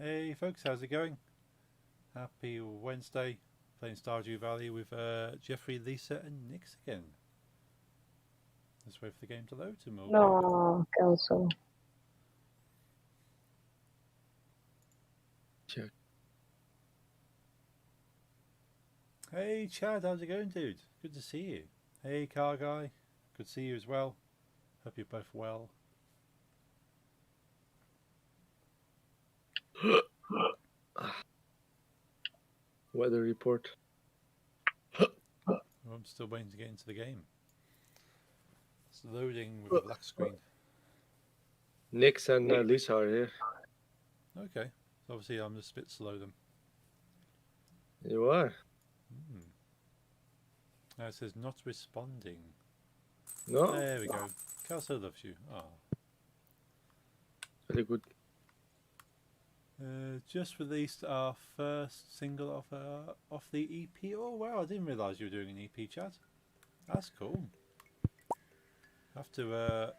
Hey folks, how's it going? Happy Wednesday. Playing Stardew Valley with Jeffrey, Lisa, and Nix again. Let's wait for the game to load and we'll go. No, cancel. Check. Hey Chad, how's it going, dude? Good to see you. Hey Car Guy, good to see you as well. Hope you're both well. Weather report. I'm still waiting to get into the game. It's loading with a black screen. Nix and Lisa are here. Okay, so obviously I'm just a bit slow then. You are? It says not responding. No? There we go. Kelso loves you. Ah. Very good. Just released our first single off the EP. Oh wow! I didn't realise you were doing an EP, Chad. That's cool. Have to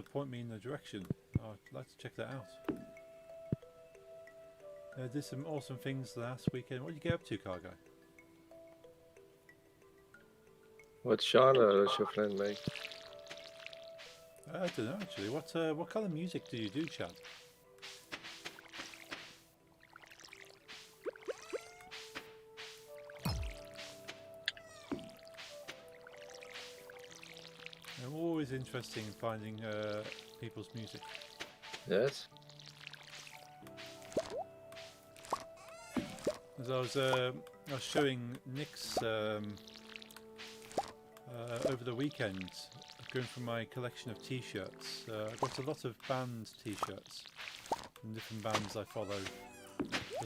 point me in the direction. I'd like to check that out. Did some awesome things last weekend. What did you get up to, Car Guy? What genre does your friend make? I don't know actually. What kind of music do you do, Chad? I'm always interested in finding people's music. Yes? As I was showing Nick's over the weekend, going through my collection of T-shirts. I've got a lot of band T-shirts from different bands I follow.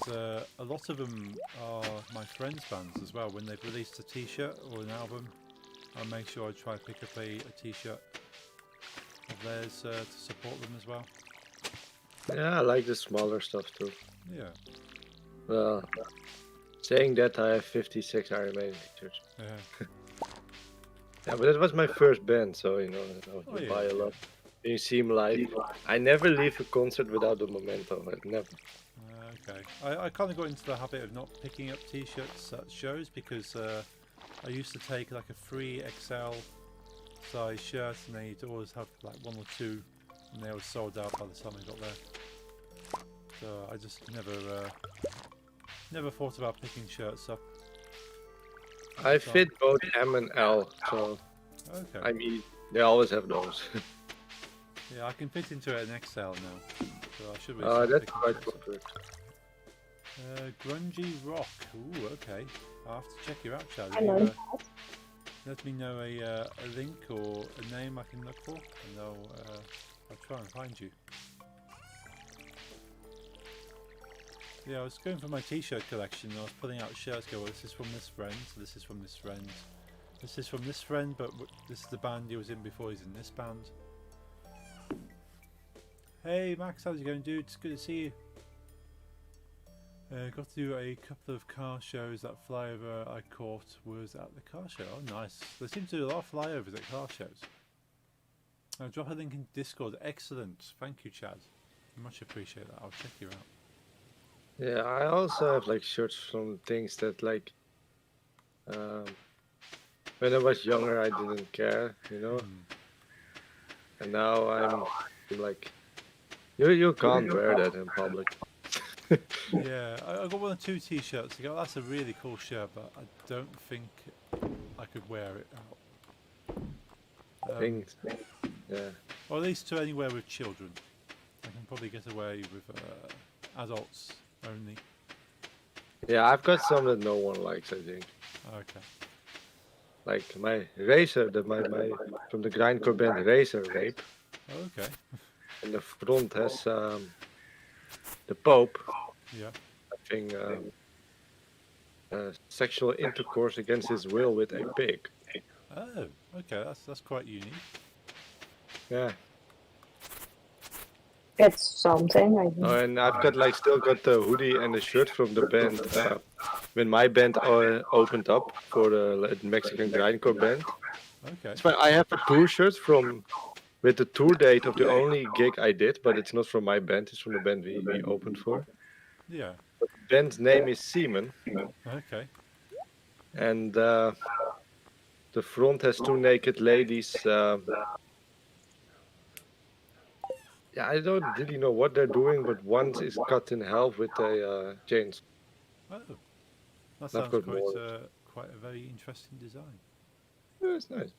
There's a lot of them are my friends' bands as well. When they've released a T-shirt or an album, I'll make sure I try to pick up a T-shirt of theirs to support them as well. Yeah, I like the smaller stuff too. Yeah. Well, saying that, I have 56 Iron Maiden t-shirts. Yeah. Yeah, but it was my first band, so you know, I buy a lot. You see them live. I never leave a concert without the memento. I never. Okay. I kind of got into the habit of not picking up T-shirts at shows because I used to take like a 3XL size shirt and they'd always have like one or two and they were sold out by the time I got there. So I just never thought about picking shirts up. I fit both M and L, so Okay. I mean, they always have those. Yeah, I can fit into an XL now. So I should be That's picking quite shirts up. good. Grungy rock. Ooh, okay. I'll have to check you out, Chad. Hello. Let me know a link or a name I can look for, and I'll try and find you. Yeah, I was going for my T-shirt collection. And I was pulling out shirts. Go, well, this is from this friend. This is from this friend. This is from this friend, but this is the band he was in before. He's in this band. Hey Max, how's it going, dude? It's good to see you. Got to do a couple of car shows. That flyover I caught was at the car show. Oh, nice. They seem to do a lot of flyovers at car shows. Drop a link in Discord. Excellent. Thank you, Chad. Much appreciate that. I'll check you out. Yeah, I also have like shirts from things that like when I was younger I didn't care, you know. And now I'm like you can't wear that in public. Yeah, I got one or two T-shirts. I go, that's a really cool shirt, but I don't think I could wear it out. Things, yeah. Or at least to anywhere with children. I can probably get away with adults only. Yeah, I've got some that no one likes, I think. Okay. Like my Racer, my from the grindcore band Racer Rape. Okay. And the front has the Pope Yeah. having sexual intercourse against his will with a pig. Oh, okay. That's quite unique. Yeah. It's something, I think. Oh, and I've got like still got the hoodie and the shirt from the band when my band opened up for the Mexican grindcore band. Okay. So I have two shirts from with the tour date of the only gig I did, but it's not from my band, it's from the band we opened for. Yeah. The band's name is Seaman, Okay. and the front has two naked ladies. Yeah, I don't really know what they're doing, but one is cut in half with a chainsaw. Oh, that And I've sounds got more. quite a very interesting design. Yeah, it's nice.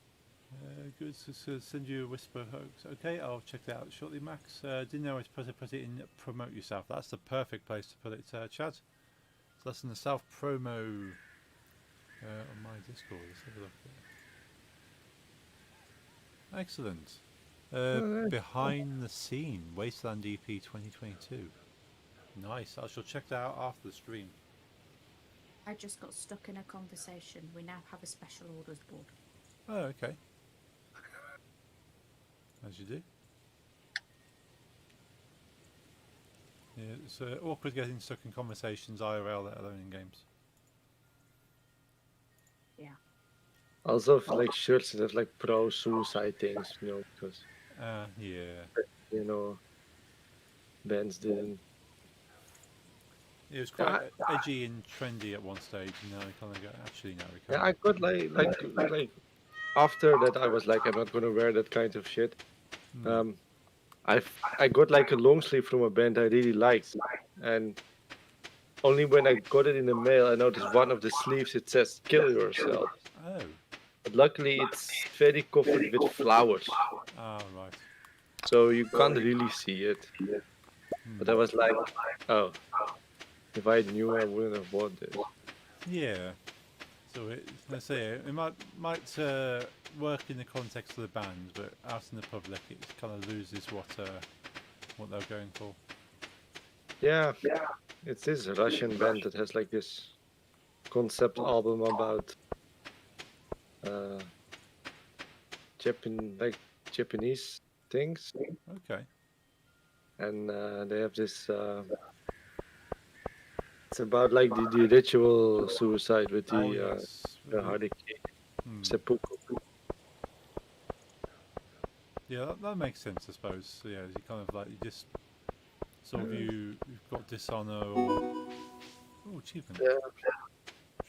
Good. So send you a whisper hoax. Okay, I'll check that out shortly, Max. Didn't know I was supposed to put it in promote yourself. That's the perfect place to put it, Chad. So that's in the self promo on my Discord. Let's have a look there. Excellent. Oh, Behind the scene, Wasteland EP 2022. Nice. I shall check that out after the stream. I just got stuck in a conversation. We now have a special orders board. Oh, okay. As you do. Yeah, it's awkward getting stuck in conversations IRL, let alone in games. Yeah. Also, like shirts that have like pro suicide things, because Yeah. bands didn't. It was quite edgy and trendy at one stage, and now we kind of go, actually, no, we can't. Yeah, I got like after that, I was like, I'm not gonna wear that kind of shit. I got like a long sleeve from a band I really liked, and only when I got it in the mail, I noticed one of the sleeves it says "kill yourself." Oh. But luckily, it's very covered with flowers, Ah, right. so you can't really see it. But I was like, oh, if I knew, I wouldn't have bought this. Yeah. So let's say it might work in the context of the band, but out in the public, it kind of loses what they're going for. Yeah, it's this Russian band that has like this concept album about Japanese things, Okay. and they have this. It's about like the ritual suicide with Oh yes. the Hariki Hmm. seppuku. Yeah, that makes sense, I suppose. So, yeah, you kind of like you just sort of you've got dishonor or achievement. Yeah,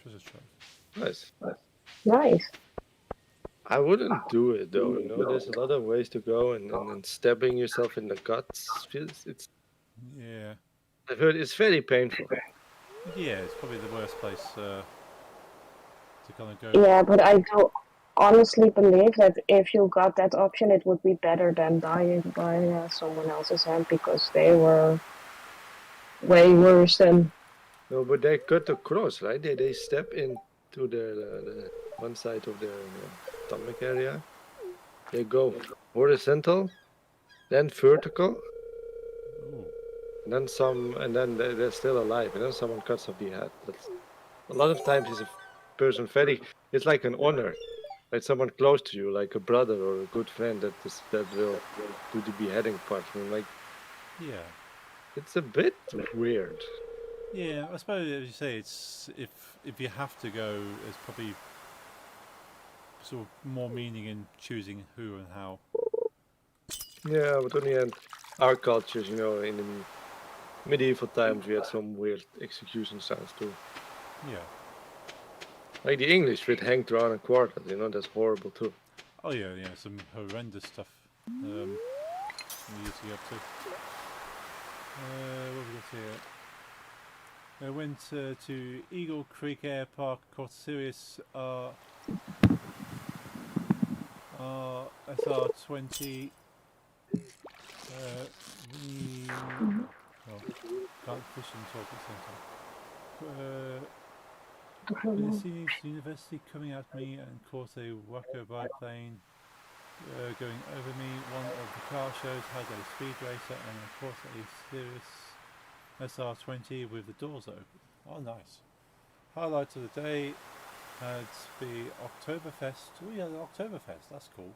Treasure trove. nice. Nice. I wouldn't do it though. There's a lot of ways to go, and stabbing yourself in the guts it's. Yeah. I've heard it's very painful. Yeah, it's probably the worst place to kind of go. Yeah, but I do honestly believe that if you got that option, it would be better than dying by someone else's hand, because they were way worse than. No, but they cut across, right? They step into the one side of their stomach area. They go horizontal, then vertical, Ooh. and then some, and then they're still alive, and then someone cuts off the head. That's a lot of times is a person very. It's like an honor, like someone close to you, like a brother or a good friend that will do the beheading part. And like, Yeah. it's a bit weird. Yeah, I suppose as you say, it's if you have to go, there's probably sort of more meaning in choosing who and how. Yeah, but on the end, our cultures, in the medieval times, we had some weird execution sounds too. Yeah. Like the English with hanged, drawn, and quartered, that's horrible too. Oh yeah, yeah, some horrendous stuff. We used to get up to. What have we got here? I went to Eagle Creek Air Park, caught serious SR20. Can't fish and talk at the same time. Been seeing university coming at me and caught a wacko biplane going over me. One of the car shows had a speed racer and of course a serious SR20 with the doors open. Oh, nice. Highlight of the day had to be Oktoberfest. Oh yeah, the Oktoberfest, that's cool.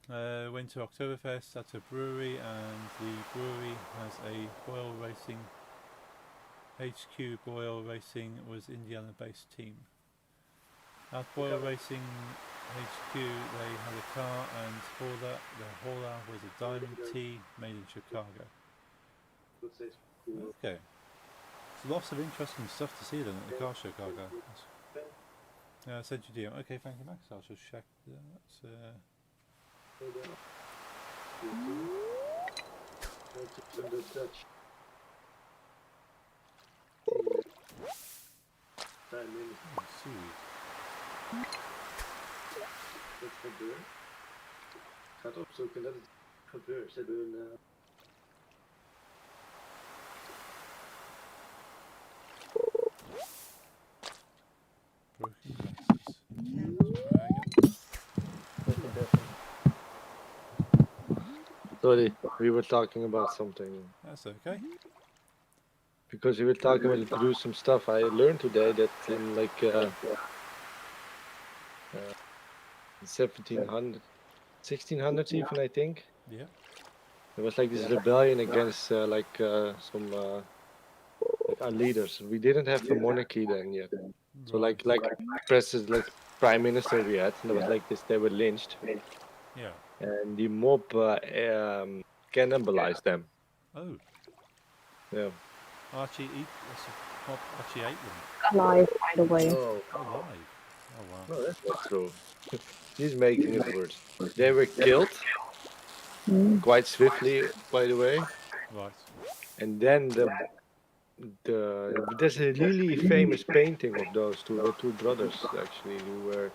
Went to Oktoberfest at a brewery, and the brewery has a Boyle Racing. HQ Boyle Racing was Indiana-based team. At Boyle Racing, HQ, they had a car, and hauler, the hauler was a diamond T made in Chicago. Okay. So lots of interesting stuff to see then at the car show, Chicago. Sent you DM. Okay, thank you, Max. I'll just check that. Seaweed. Dat gebeurt. Gaat opzoeken dat het gebeurt. Ze hebben een. Broken glasses. Let's try again. Sorry, we were talking about something. That's okay. Because we were talking about the gruesome stuff. I learned today that in like 1700, 1600s even, I think, Yeah. there was like this rebellion against some like our leaders. We didn't have a monarchy then yet. So Right. like president, like prime minister we had, and there was like this. They were lynched, Yeah. and the mob cannibalized them. Oh, Yeah. Archie Archie ate them. Alive, by the way. Oh, Alive. Oh wow. no, that's not true. He's making it worse. They were killed Mm. quite swiftly, by the way, Right. and then there's a really famous painting of those two. The two brothers actually who were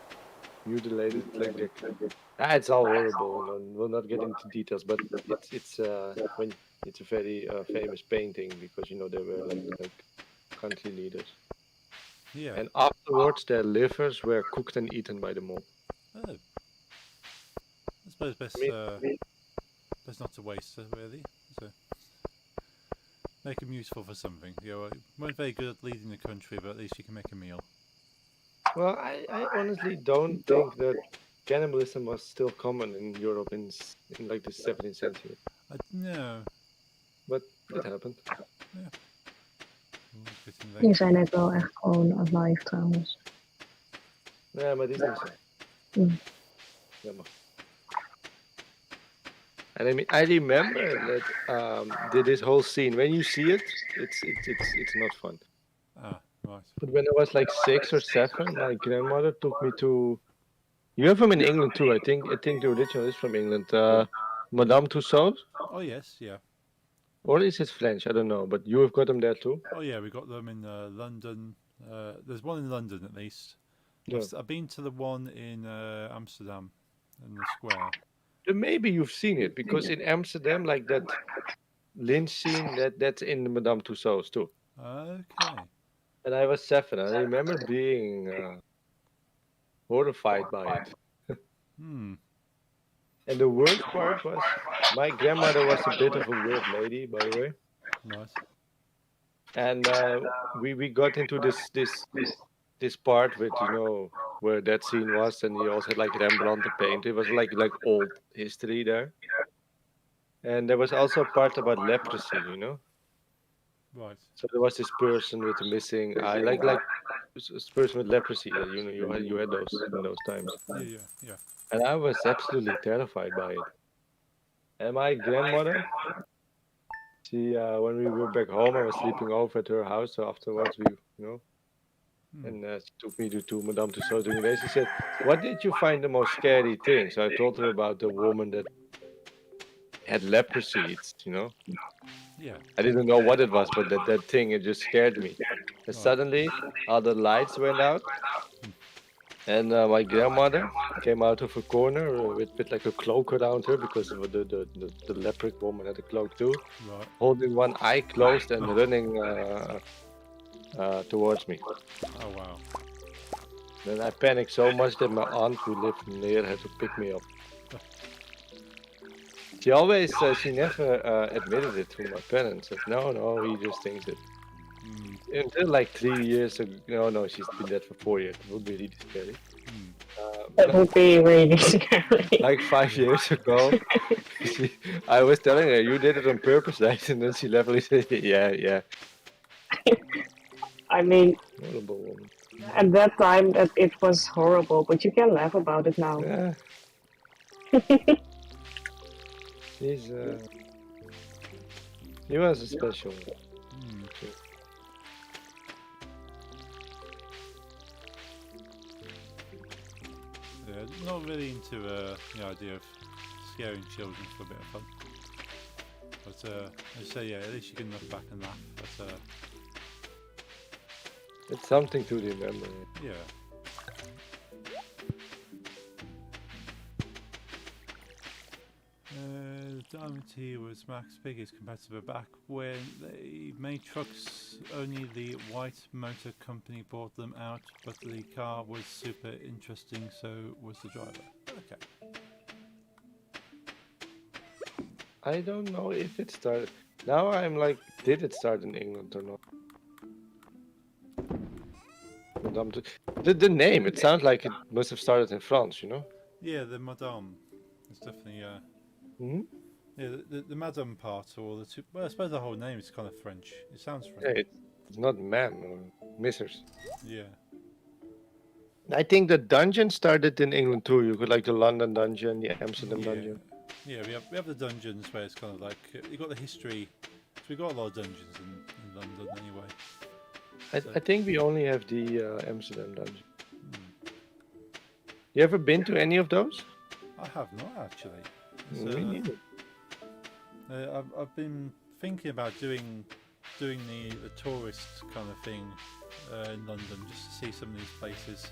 mutilated like that. It's all horrible. We'll not get into details, but it's a very famous painting because you know they were like country leaders. Yeah. And afterwards, their livers were cooked and eaten by the mob. Oh. I suppose best best not to waste really. So make them useful for something. You know, weren't very good at leading the country, but at least you can make a meal. Well, I honestly don't think that cannibalism was still common in Europe in like the 17th century, No. but it happened. Die zijn net wel echt gewoon alive trouwens. Ja, maar het is niet zo. Mm. Jammer. And I mean, I remember that this whole scene. When you see it, it's not fun. Ah, right. But when I was like 6 or 7, my grandmother took me to. You have them in England too, I think. I think the original is from England. Madame Tussauds, Oh yes, yeah. or is it French? I don't know. But you have got them there too. Oh yeah, we got them in London. There's one in London at least. Yeah. I've been to the one in Amsterdam, in the square. Then maybe you've seen it because in Amsterdam, like that lynch scene, that's in the Madame Tussauds too. Okay. And I was 7. I remember being horrified by it. Hmm. And the worst part was my grandmother was a bit of a weird lady, by the way. Nice. And we got into this part with where that scene was, and he also had like Rembrandt to paint. It was like old history there. And there was also a part about leprosy, Right. So there was this person with a missing eye, like this person with leprosy. You had those in those times. Yeah. And I was absolutely terrified by it. And my grandmother, she, when we were back home, I was sleeping over at her house. So afterwards, and she took me to Madame Tussauds during the day. She said, "What did you find the most scary thing?" So I told her about the woman that had leprosy. Yeah. I didn't know what it was, but that thing, it just scared me. And suddenly, all the lights went out. And my grandmother came out of a corner with like a cloak around her because the leopard woman had a cloak too, Right. holding one eye closed and running towards me. Oh wow. Then I panicked so much that my aunt, who lived near, had to pick me up. She never admitted it to my parents. Said, no, he just thinks it. Until like 3 years ago, no, she's been dead for 4 years. It would be really scary. That would be really scary. Like 5 years ago, I was telling her, "You did it on purpose, right?" And then she levelly said, "Yeah." I mean, Horrible woman. At that time, that it was horrible, but you can laugh about it now. Yeah. He's he was a special one. Hmm. Yeah, not really into the idea of scaring children for a bit of fun. But I say, yeah, at least you can look back and laugh. But It's something to remember. yeah. Diamond Tea was Mac's biggest competitor back when they made trucks. Only the White Motor Company bought them out, but the car was super interesting, so was the driver. Okay. I don't know if it started. Now I'm like, did it start in England or not? The name, it sounds like it must have started in France, you know? Yeah, the Madame. It's definitely Hmm? yeah, the Madame part, or the two. Well, I suppose the whole name is kind of French. It sounds Yeah, French. it's not man or missers. Yeah. I think the dungeon started in England too. You could like the London dungeon, the Amsterdam Yeah. dungeon. Yeah, we have the dungeons where it's kind of like you got the history. So we got a lot of dungeons in London anyway. I think we only have the Amsterdam dungeon. Hmm. You ever been to any of those? I have not actually. It's, Me neither. I've been thinking about doing the tourist kind of thing in London just to see some of these places.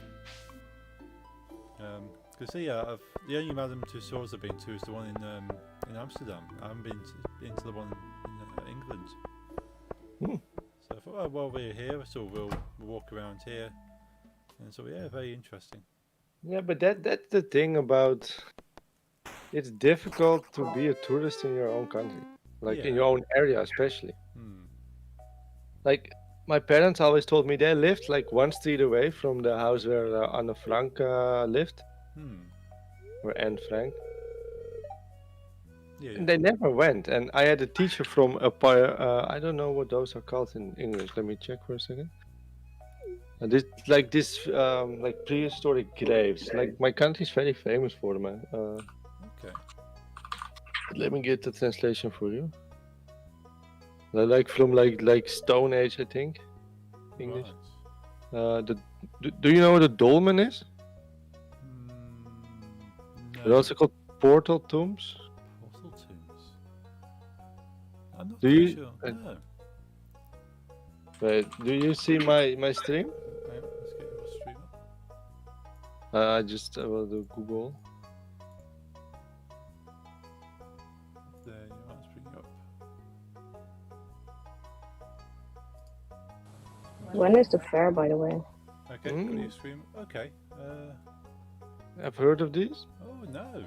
Because the only Madame Tussauds I've been to is the one in Amsterdam. I haven't been to the one in England. Hmm. So I thought, oh, while we're here, so we'll walk around here. And so yeah, very interesting. Yeah, but that's the thing about it's difficult to be a tourist in your own country, like in Yeah. your own area, especially. Hmm. Like my parents always told me they lived like one street away from the house where Anne Frank lived, Hmm. or Anne Frank, Yeah. and they never went. And I had a teacher from I don't know what those are called in English. Let me check for a second. This like prehistoric graves. Like my country's very famous for them. Man. Okay. Let me get the translation for you. They're like from like Stone Age, I think. English. Right. Do you know what a dolmen is? No. They're also called portal tombs. Portal tombs. I'm not Do too you- sure. No. Wait, do you see my stream? Hang on, let's get your stream up. I just will do Google. There you are, let's bring you up. When is the fair, by the way? Okay, got your stream. Okay. I've heard of these. Oh no.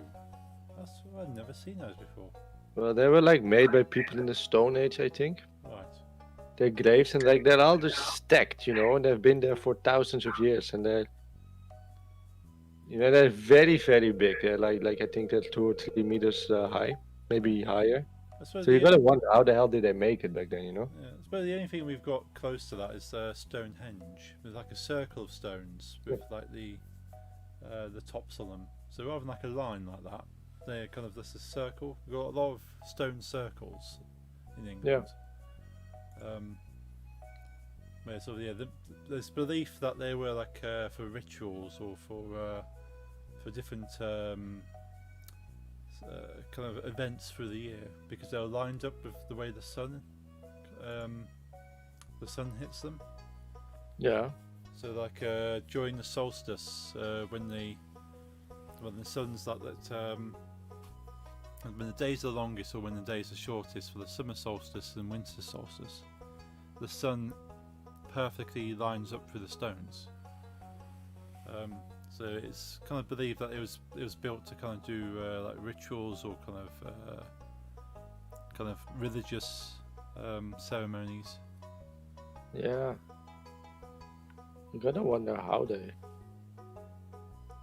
I've never seen those before. Well, they were like made by people in the Stone Age, I think. Right. They're graves and like they're all just stacked, you know, and they've been there for thousands of years, and they're very very big. They're like I think they're 2 or 3 meters high, maybe higher. I suppose So you the, gotta wonder how the hell did they make it back then, you know? yeah, I suppose the only thing we've got close to that is Stonehenge. There's like a circle of stones with like the tops on them. So rather than like a line like that, they're kind of just a circle. We've got a lot of stone circles in England. Yeah, so yeah, there's belief that they were like for rituals or for different kind of events through the year because they were lined up with the way the sun hits them. Yeah. So like during the solstice, when the sun's when the days are longest or when the days are shortest for the summer solstice and winter solstice, the sun perfectly lines up through the stones. So it's kind of believed that it was built to kind of do like rituals or kind of religious ceremonies. Yeah. You gotta wonder how they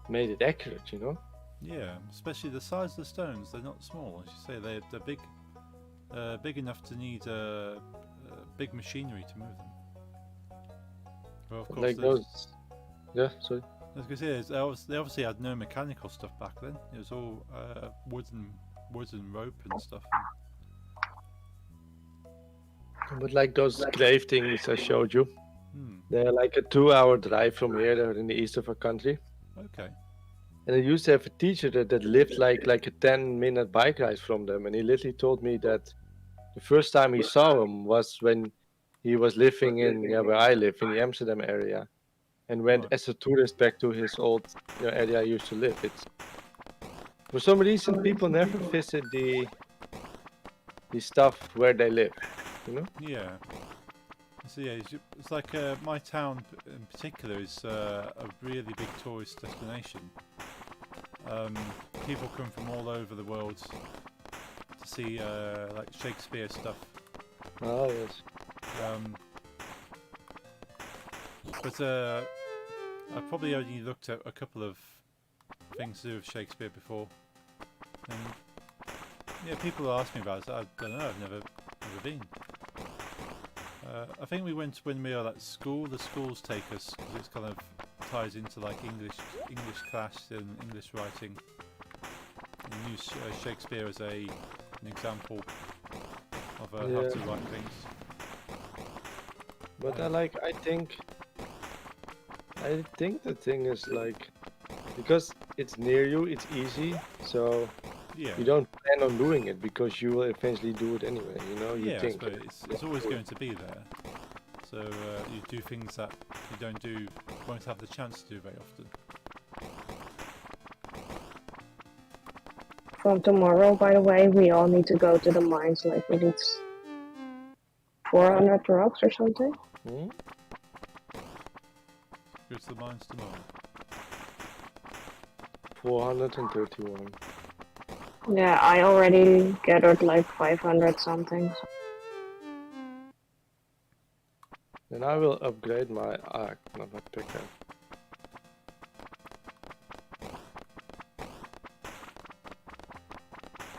made it accurate, you know? Yeah, especially the size of the stones. They're not small, as you say. They're big, big enough to need big machinery to move them. Well, of course, Like there's- those Yeah, sorry. I was going to say, they obviously had no mechanical stuff back then. It was all wood and rope and stuff. But like those grave things I showed you, Hmm. they're like a 2-hour drive from here. They're in the east of our country. Okay. And I used to have a teacher that lived like a 10-minute bike ride from them. And he literally told me that the first time he saw him was when he was living in where I live in the Amsterdam area, and went Right. as a tourist back to his old area I used to live. It's for some reason people never visit the stuff where they live. You know? Yeah. So yeah, it's like my town in particular is a really big tourist destination. People come from all over the world to see like Shakespeare stuff. Oh yes. But I probably only looked at a couple of things to do with Shakespeare before, and yeah, people ask me about it. I don't know. I've never been. I think we went when we were at school. The schools take us because it's kind of ties into like English class and English writing. And use Shakespeare as an example of how to write things. But I think the thing is like, because it's near you, it's easy, so Yeah. you don't plan on doing it because you will eventually do it anyway. You know, you Yeah, think. but it's always going to be there. So you do things that you won't have the chance to do very often. From tomorrow, by the way, we all need to go to the mines. Like we need 400 rocks or something. Hmm? Go to the mines tomorrow. 431. Yeah, I already gathered like 500 something. Then I will upgrade my not my pickaxe.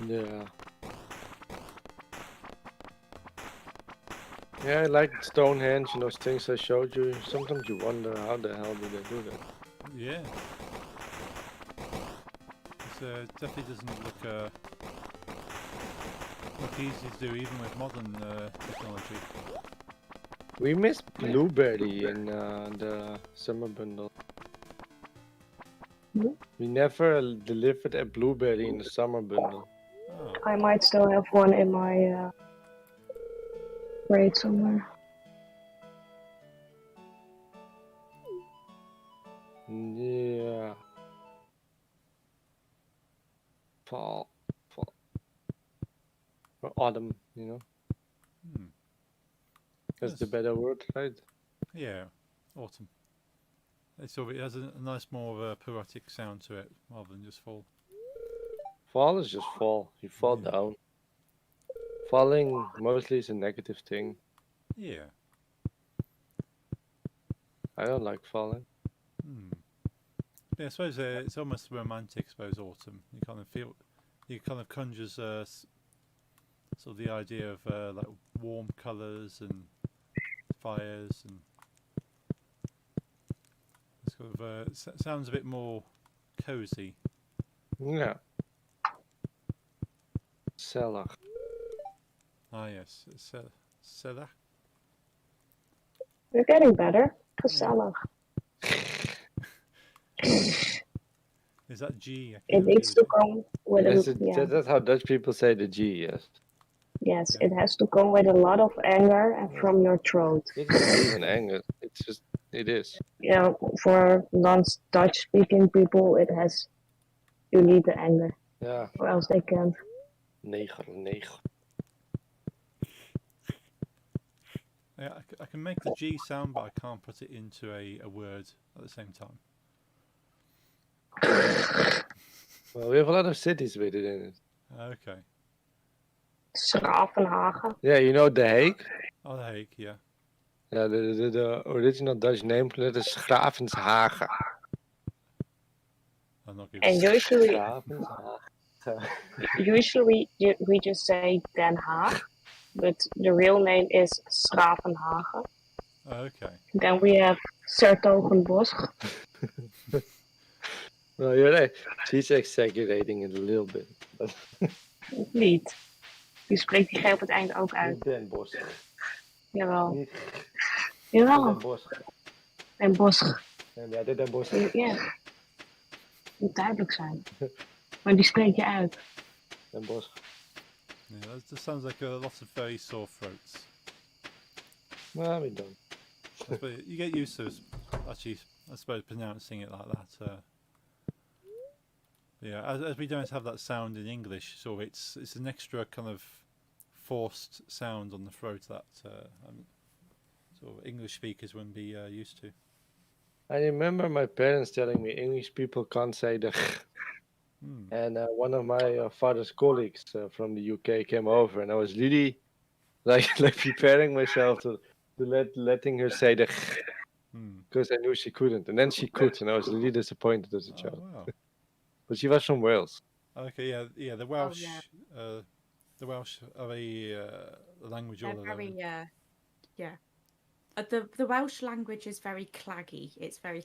Yeah. Yeah, I like Stonehenge and those things I showed you. Sometimes you wonder how the hell did they do that? Yeah. It definitely doesn't look easy to do even with modern technology. We missed blueberry in the summer bundle. Hmm? We never delivered a blueberry in the summer bundle. Oh. I might still have one in my crate somewhere. Yeah. Fall. Or autumn, you know? Hmm. That's the Yes. better word, right? Yeah. Autumn. It has a nice more of a poetic sound to it rather than just fall. Fall is just fall. You fall Yeah. down. Falling mostly is a negative thing. Yeah. I don't like falling. Hmm. Yeah, I suppose it's almost romantic. I suppose autumn. You kind of conjures sort of the idea of like warm colours and fires, and it's sort of sounds a bit more cozy. Yeah. Cellar. Ah, yes, Sela. We're getting better. Gezellig. Is that G? It needs to come with That's how Dutch people say the G, yes. Yes, Yeah. it has to come with a lot of anger and from your throat. It's not even anger. It's just, it is. Yeah, for non-Dutch speaking people, you need the anger, Yeah. or else they can't. Neger. Yeah, I can make the G sound, but I can't put it into a word at the same time. Well, we have a lot of cities with it in it. Okay. Schravenhagen. Yeah, you know The Hague? Oh, The Hague, yeah. Yeah, the original Dutch name for it is Gravenshagen. I'm not giving And it. usually we just say Den Haag, but the real name is Schravenhagen. Okay. Then we have Sertogenbosch. No, you're right. She's exaggerating it a little bit. But Niet. Die spreekt die G op het eind ook uit. niet Den Bosch. Jawel. Niet Jawel. Den Bosch. En Bosch. Ja, dit Den Bosch. Ja. Moet duidelijk zijn. Maar die spreek je uit. Den Bosch. Yeah, that sounds like a lot of very sore throats. No, we don't. But you get used to, actually, I suppose, pronouncing it like that. Yeah, as we don't have that sound in English, so it's an extra kind of forced sound on the throat that sort of English speakers wouldn't be used to. I remember my parents telling me English people can't say the. And one of my father's colleagues from the UK came over, and I was really like preparing myself to letting her say the because I knew she couldn't, and then she could, and I was really disappointed as a child. Wow. But she was from Wales. Okay, yeah, the Welsh, yeah. The Welsh are a language all They're of their very, own. yeah. The Welsh language is very claggy. It's very.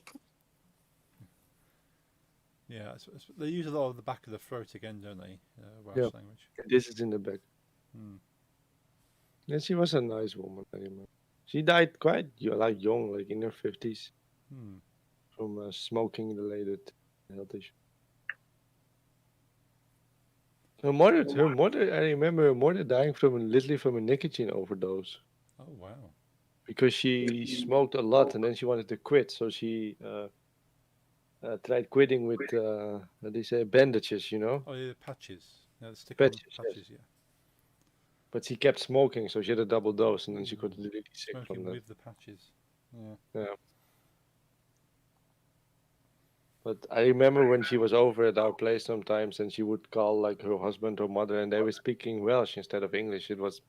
Yeah, they use a lot of the back of the throat again, don't they? Welsh language. This is in the back. And she was a nice woman, I remember. She died quite young, like in her 50s, from smoking-related health issues. Her mother, I remember her mother dying literally from a nicotine overdose. Oh wow! Because she smoked a lot and then she wanted to quit, so she tried quitting with how do you say, bandages, you know? Oh yeah, patches. Yeah, the stick Patches, patches. Yeah. But she kept smoking, so she had a double dose, and then she got really sick Smoking from that. with the patches. Yeah. But I remember when she was over at our place sometimes, and she would call like her husband or mother, and they were speaking Welsh instead of English. It was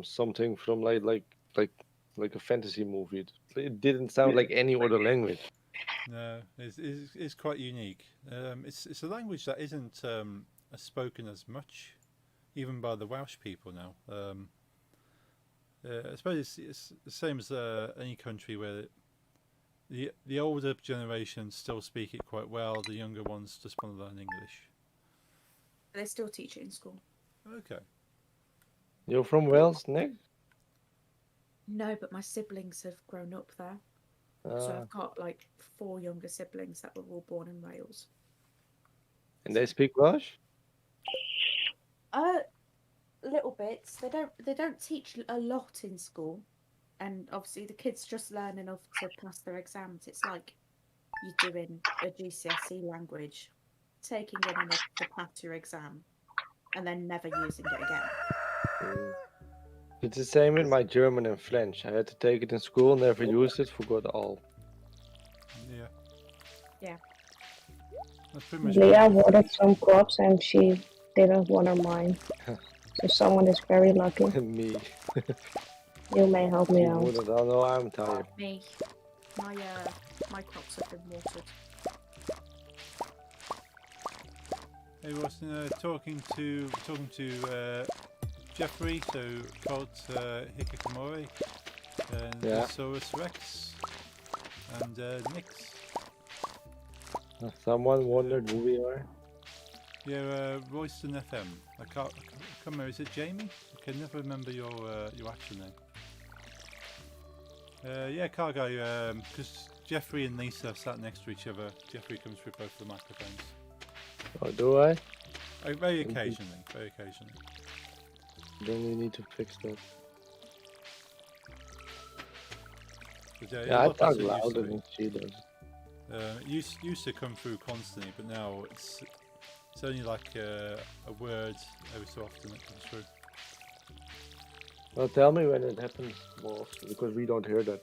something from like a fantasy movie. It didn't sound like any other language. No, it's quite unique. It's a language that isn't spoken as much, even by the Welsh people now. I suppose it's the same as any country where the older generations still speak it quite well. The younger ones just want to learn English. They still teach it in school. Okay. You're from Wales, Nick? No, but my siblings have grown up there. So I've got like 4 younger siblings that were all born in Wales. And they speak Welsh? Little bits. They don't teach a lot in school, and obviously the kids just learn enough to pass their exams. It's like you're doing a GCSE language, taking in enough to pass your exam, and then never using it again. It's the same with my German and French. I had to take it in school, never used it, forgot all. Yeah. Yeah. That's pretty much. Leah watered some crops and she didn't water mine. So someone is very lucky. Me. You may help me out. I don't know, I'm tired. Me, my crops have been watered. Hey, Watson, talking to Jeffrey, so called Hikikomori, and Saurus Rex, and Nix. Someone wondered who we are? Yeah, Royston FM. I can't remember. Is it Jamie? I can never remember your actual name. Yeah, car guy. Because Jeffrey and Lisa sat next to each other. Jeffrey comes through both the microphones. Oh, do I? Very occasionally. Very occasionally. Then we need to fix that. But, I talk louder than she does. Used to come through constantly, but now it's only like a word every so often that comes through. Well, tell me when it happens more often, because we don't hear that.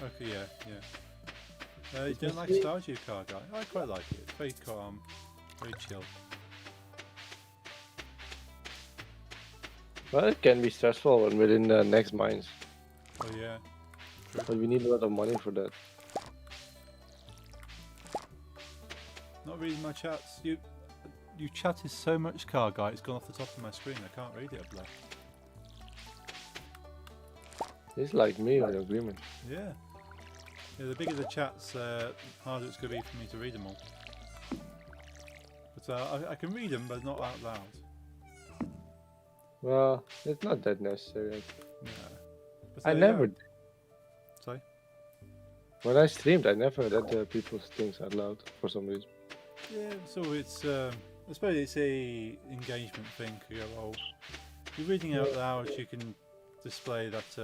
Okay, yeah. You don't like Stardew, car guy? I quite like it. It's very calm, very chill. Well, it can be stressful when we're in the next mines. Oh yeah. True. But we need a lot of money for that. Not reading my chats. You chatted so much, car guy. It's gone off the top of my screen. I can't read it up there. It's like me with agreement. Yeah. Yeah, the bigger the chats, the harder it's going to be for me to read them all. But I can read them, but not out loud. Well, it's not that necessary. Yeah. But, I yeah. never. Sorry? When I streamed, I never read people's things out loud for some reason. Yeah, so it's I suppose it's a engagement thing. You go, well, you're reading out loud, you can display that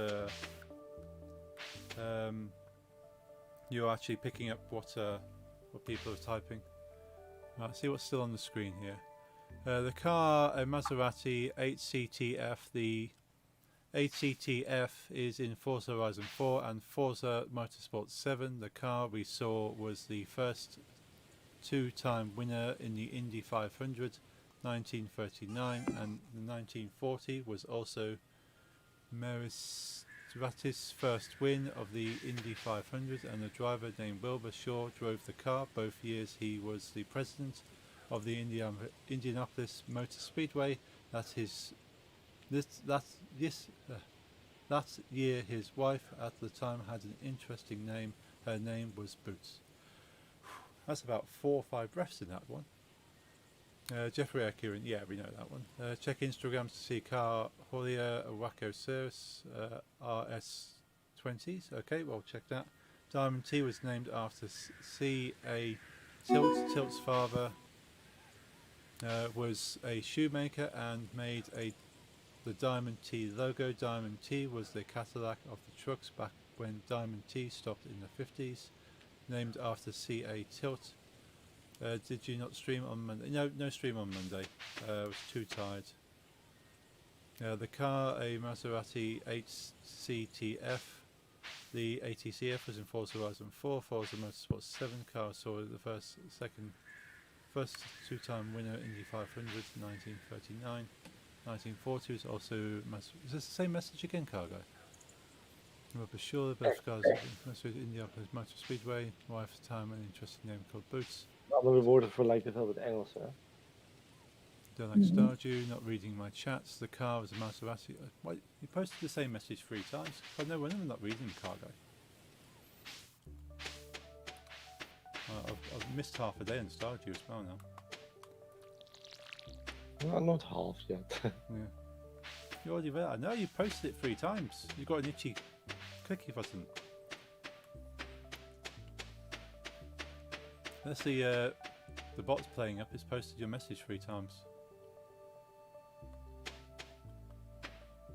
you're actually picking up what people are typing. Right, see what's still on the screen here. The car, a Maserati 8CTF. The 8CTF is in Forza Horizon 4 and Forza Motorsport 7. The car we saw was the first two-time winner in the Indy 500, 1939, and 1940 was also Maserati's first win of the Indy 500, and a driver named Wilbur Shaw drove the car. Both years he was the president of the Indianapolis Motor Speedway. That year his wife at the time had an interesting name. Her name was Boots. That's about 4 or 5 breaths in that one. Jeffrey Akiran, yeah, we know that one. Check Instagrams to see car Holia Waco Cirrus RS20s. Okay, well, check that. Diamond T was named after C.A. Tilt. Tilt's father was a shoemaker and made the Diamond T logo. Diamond T was the Cadillac of the trucks back when Diamond T stopped in the 50s. Named after C.A. Tilt. Did you not stream on Monday? No stream on Monday. I was too tired. The car, a Maserati 8CTF. The ATCF was in Forza Horizon 4, Forza Motorsport 7. Car saw the first two-time winner Indy 500, 1939. 1940 was also. Is this the same message again, Cargo? Robert Shaw, both cars with Indianapolis Motor Speedway. Wife at the time, an interesting name called Boots. Andere woorden vergelijkt het wel met Engels, hè? Don't like Stardew, not reading my chats. The car was a Maserati. Why, you posted the same message 3 times. I know when I'm not reading Cargo. I've missed half a day in Stardew as well now. Well, not half yet. Yeah. You already read it. I know you posted it 3 times. You got an itchy clicky button. Let's see, the bot's playing up. It's posted your message 3 times.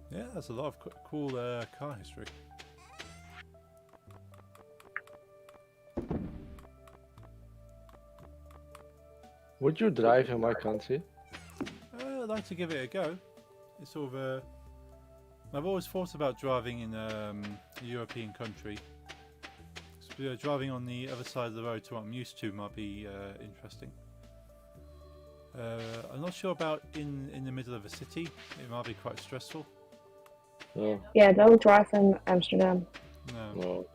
Yeah, that's a lot of cool car history. Would you drive in my country? I'd like to give it a go. It's sort of I've always thought about driving in a European country. So, driving on the other side of the road to what I'm used to might be interesting. I'm not sure about in the middle of a city. It might be quite stressful. No. Yeah, don't drive in Amsterdam No. No.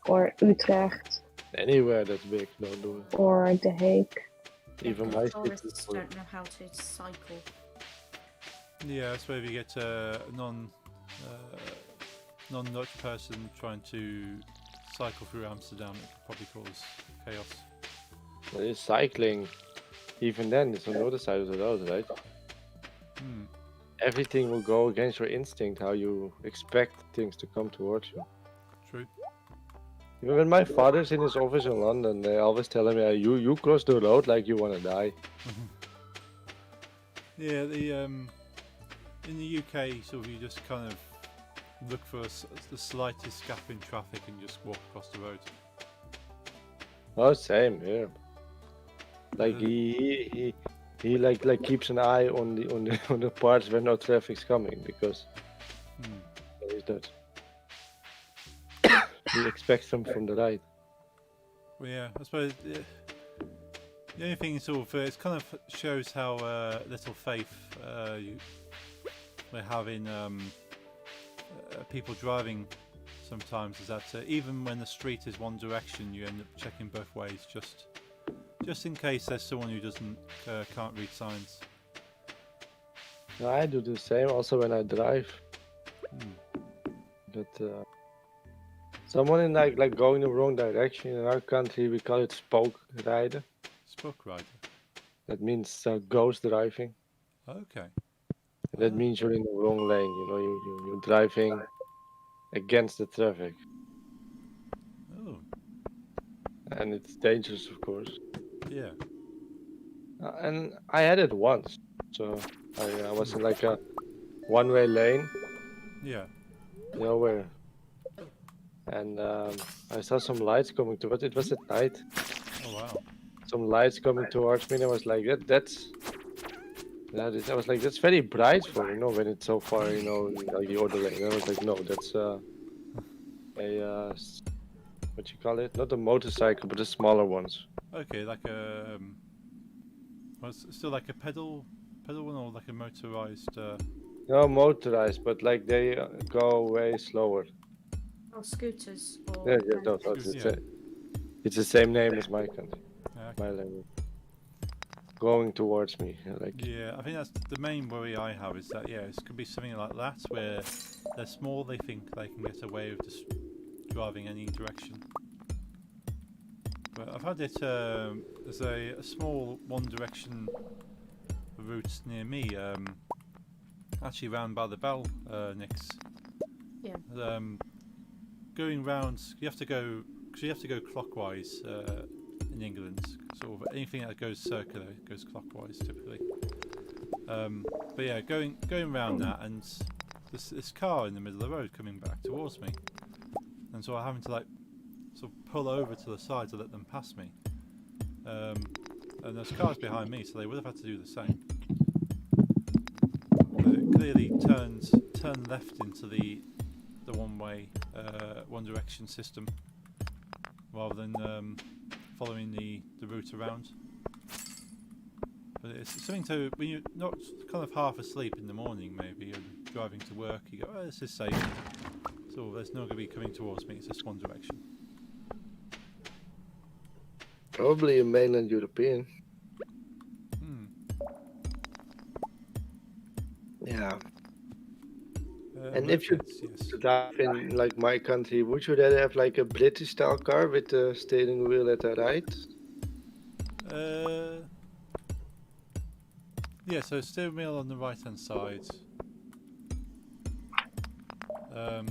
or Utrecht Anywhere that's big, don't do it. or The Hague. Even my city. Tourists don't know how to cycle. Yeah, I suppose if you get a non-Dutch person trying to cycle through Amsterdam, it could probably cause chaos. There is cycling. Even then, it's on the other side of the road, right? Hmm. Everything will go against your instinct, how you expect things to come towards you. True. Even when my father's in his office in London, they always tell him, you cross the road like you want to die. Yeah, in the UK, sort of you just kind of look for the slightest gap in traffic and just walk across the road. Oh, same here. Like he like keeps an eye on the parts where no traffic's coming because he's Dutch. He expects them from the right. Well, yeah, I suppose the only thing is sort of it kind of shows how little faith they have in people driving. Sometimes is that even when the street is one direction, you end up checking both ways just in case there's someone who can't read signs. I do the same also when I drive. But Someone in like going the wrong direction. In our country, we call it spook rijden. Spook rider. That means ghost driving. Okay. And that Ah, means you're in the wrong lane. You know, you're driving against the traffic, oh, and it's dangerous, of course. yeah. And I had it once, so I was in like a one-way lane, Yeah. you know, where, and I saw some lights coming towards. It was at night. Oh wow. Some lights coming towards me, and I was like, that's. Yeah, I was like, that's very bright for when it's so far, in, like the other lane. And I was like, no, that's what you call it? Not a motorcycle, but the smaller ones. Okay, like a well, it's still like a pedal one or like a motorized. No, motorized, but like they go way slower. Or scooters or Yeah, yeah, no, mopeds. it's, Yeah. it's the same name as my country, Okay. my language. Going towards me, like Yeah, I think that's the main worry I have is that it could be something like that where they're small, they think they can get away with just driving any direction. But I've had it. There's a small one direction route near me. Actually, round by the bell, Nix. Yeah. Going round, you have to go because you have to go clockwise in England. Sort of anything that goes circular goes clockwise typically. But yeah, going round that, and this car in the middle of the road coming back towards me, and so I'm having to like sort of pull over to the side to let them pass me. And there's cars behind me, so they would have had to do the same. But it clearly turn left into the one-way, one direction system rather than following the route around. But it's something to, when you're not kind of half asleep in the morning maybe and driving to work, you go, oh, this is safe. So there's no going to be coming towards me, it's just one direction. probably a mainland European. Hmm. Yeah. And if you Mopeds, yes. drive in like my country, would you rather have like a British style car with the steering wheel at the right? Yeah, so steering wheel on the right hand side. Yeah.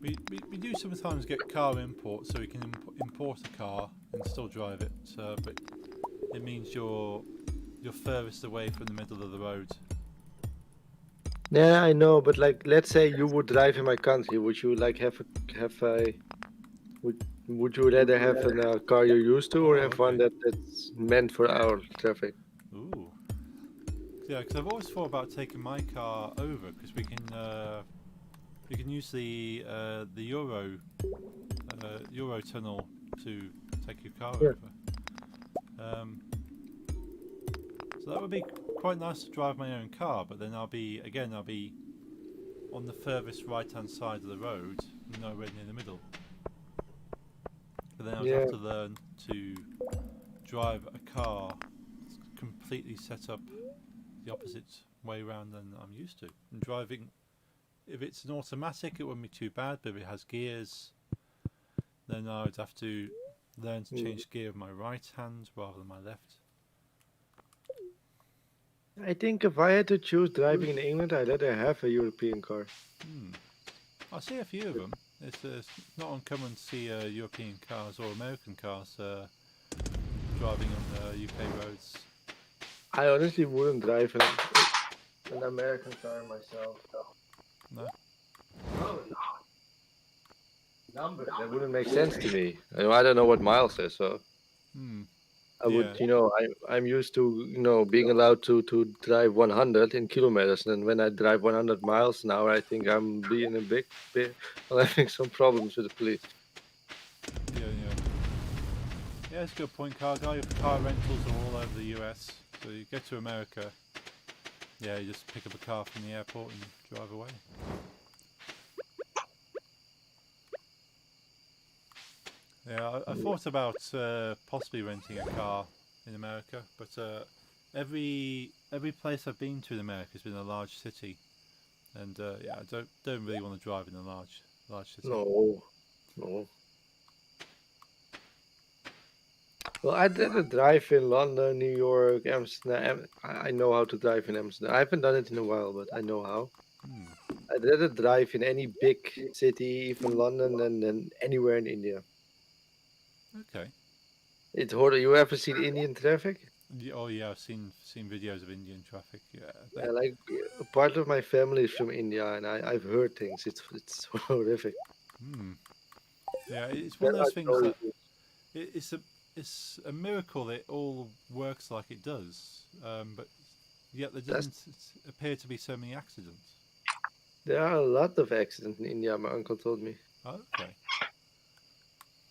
We do sometimes get car import, so we can import a car and still drive it, but it means you're furthest away from the middle of the road. Yeah, I know, but like, let's say you would drive in my country, would you like have a would you rather have a car you're used to, or Oh, have one okay. that's meant for our traffic? Ooh. Yeah, because I've always thought about taking my car over because we can use the Euro tunnel to take your car Yeah. over. So that would be quite nice to drive my own car, but then I'll be on the furthest right hand side of the road, nowhere near the middle. But then I'd have to learn to drive a car completely set up the opposite way around than I'm used to. And driving, if it's an automatic, it wouldn't be too bad, but if it has gears, then I would have to learn to change gear with my right hand rather than my left. I think if I had to choose driving in England, I'd rather have a European car. I see a few of them. It's not uncommon to see European cars or American cars driving on UK roads. I honestly wouldn't drive an American car myself. No? Numbers, that wouldn't make sense to me. I don't know what miles is, so I would, Yeah. I'm used to, being allowed to drive 100 in kilometers, and when I drive 100 miles an hour, I think I'm being a bit, I'm having some problems with the police. Yeah, it's a good point, car guy. Car rentals are all over the US. So you get to America, yeah, you just pick up a car from the airport and drive away. Yeah, I thought about possibly renting a car in America, but every place I've been to in America has been a large city, and I don't really want to drive in a large city. No, No. Well, I did a drive in London, New York, Amsterdam. I know how to drive in Amsterdam. I haven't done it in a while, but I know how. Hmm. I'd rather drive in any big city, even London, than anywhere in India. Okay. It's horrible. You ever seen Indian traffic? Oh yeah, I've seen videos of Indian traffic. Yeah. Yeah, like part of my family is from India, and I've heard things. It's horrific. Hmm. Yeah. It's one There of are those things no that reviews. it's a miracle that it all works like it does. But yet there That's, doesn't appear to be so many accidents. there are a lot of accidents in India. My uncle told me, Oh, okay.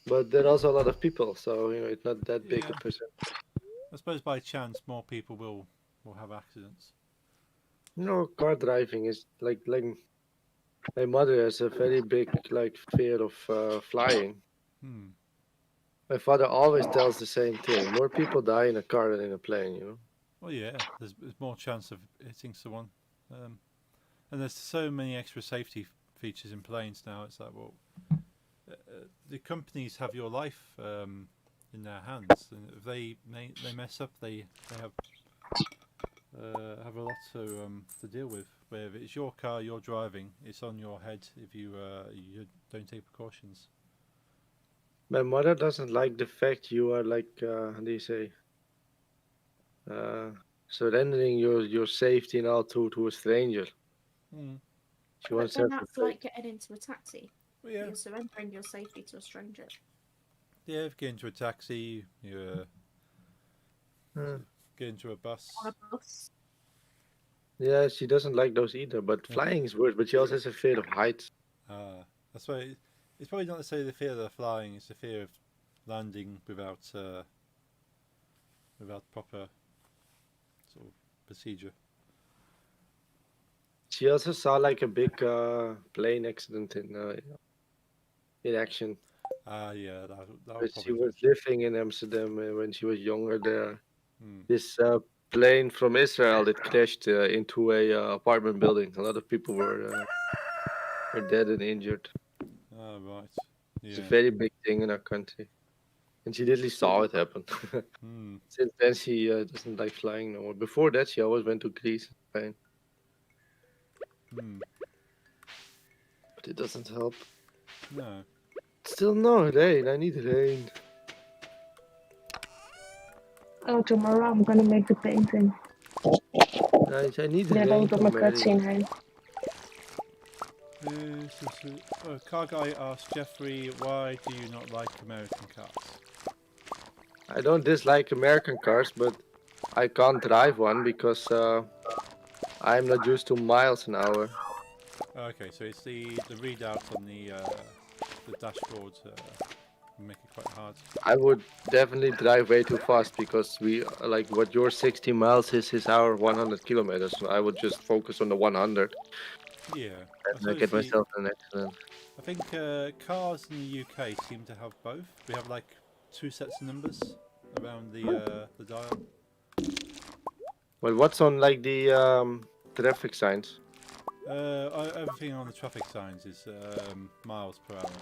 but there are also a lot of people, so it's not that big Yeah. a percent. I suppose by chance more people will have accidents. Car driving is like my mother has a very big like fear of flying. Hmm. My father always tells the same thing: more people die in a car than in a plane. Well, yeah. There's more chance of hitting someone. Um, and there's so many extra safety features in planes now. It's like, well, the companies have your life in their hands, and if they mess up, they have a lot to deal with. Where if it's your car, you're driving, it's on your head if you don't take precautions. My mother doesn't like the fact you are like how do you say uh, surrendering your safety and all to a stranger. Mm. She But wants to then have the that's place. like getting into a taxi. Well, yeah, You're surrendering your safety to a stranger. yeah. If you get into a taxi, you Uh, get into a On bus. a bus. yeah, she doesn't like those either. But Yeah. flying is worse. But she also has a fear of heights. That's why it's probably not necessarily the fear of the flying; it's the fear of landing without proper sort of procedure. She also saw like a big plane accident in action. Yeah, that But would she probably do was it. living in Amsterdam when she was younger there. Hmm. This plane from Israel that crashed into a apartment building. A lot of people were dead and injured. Ah, right. It's a Yeah. very big thing in our country, and she literally saw it happen. Hmm. Since then, she doesn't like flying no more. Before that, she always went to Greece and Spain, Hmm. but it doesn't help. No. Still no rain. I need rain. Oh, tomorrow I'm gonna make the painting. I need Net rain ook op for mijn Mary. cutscene heen. Car guy asked Jeffrey, "Why do you not like American cars?" I don't dislike American cars, but I can't drive one because I'm not used to miles an hour. Okay, so it's the readout on the dashboard make it quite hard. I would definitely drive way too fast because we like what your 60 miles is our 100 kilometers. So I would just focus on the 100 Yeah, I and I suppose get myself in an accident. I think cars in the UK seem to have both. We have like two sets of numbers around the dial. Well, what's on like the traffic signs? Everything on the traffic signs is miles per hour.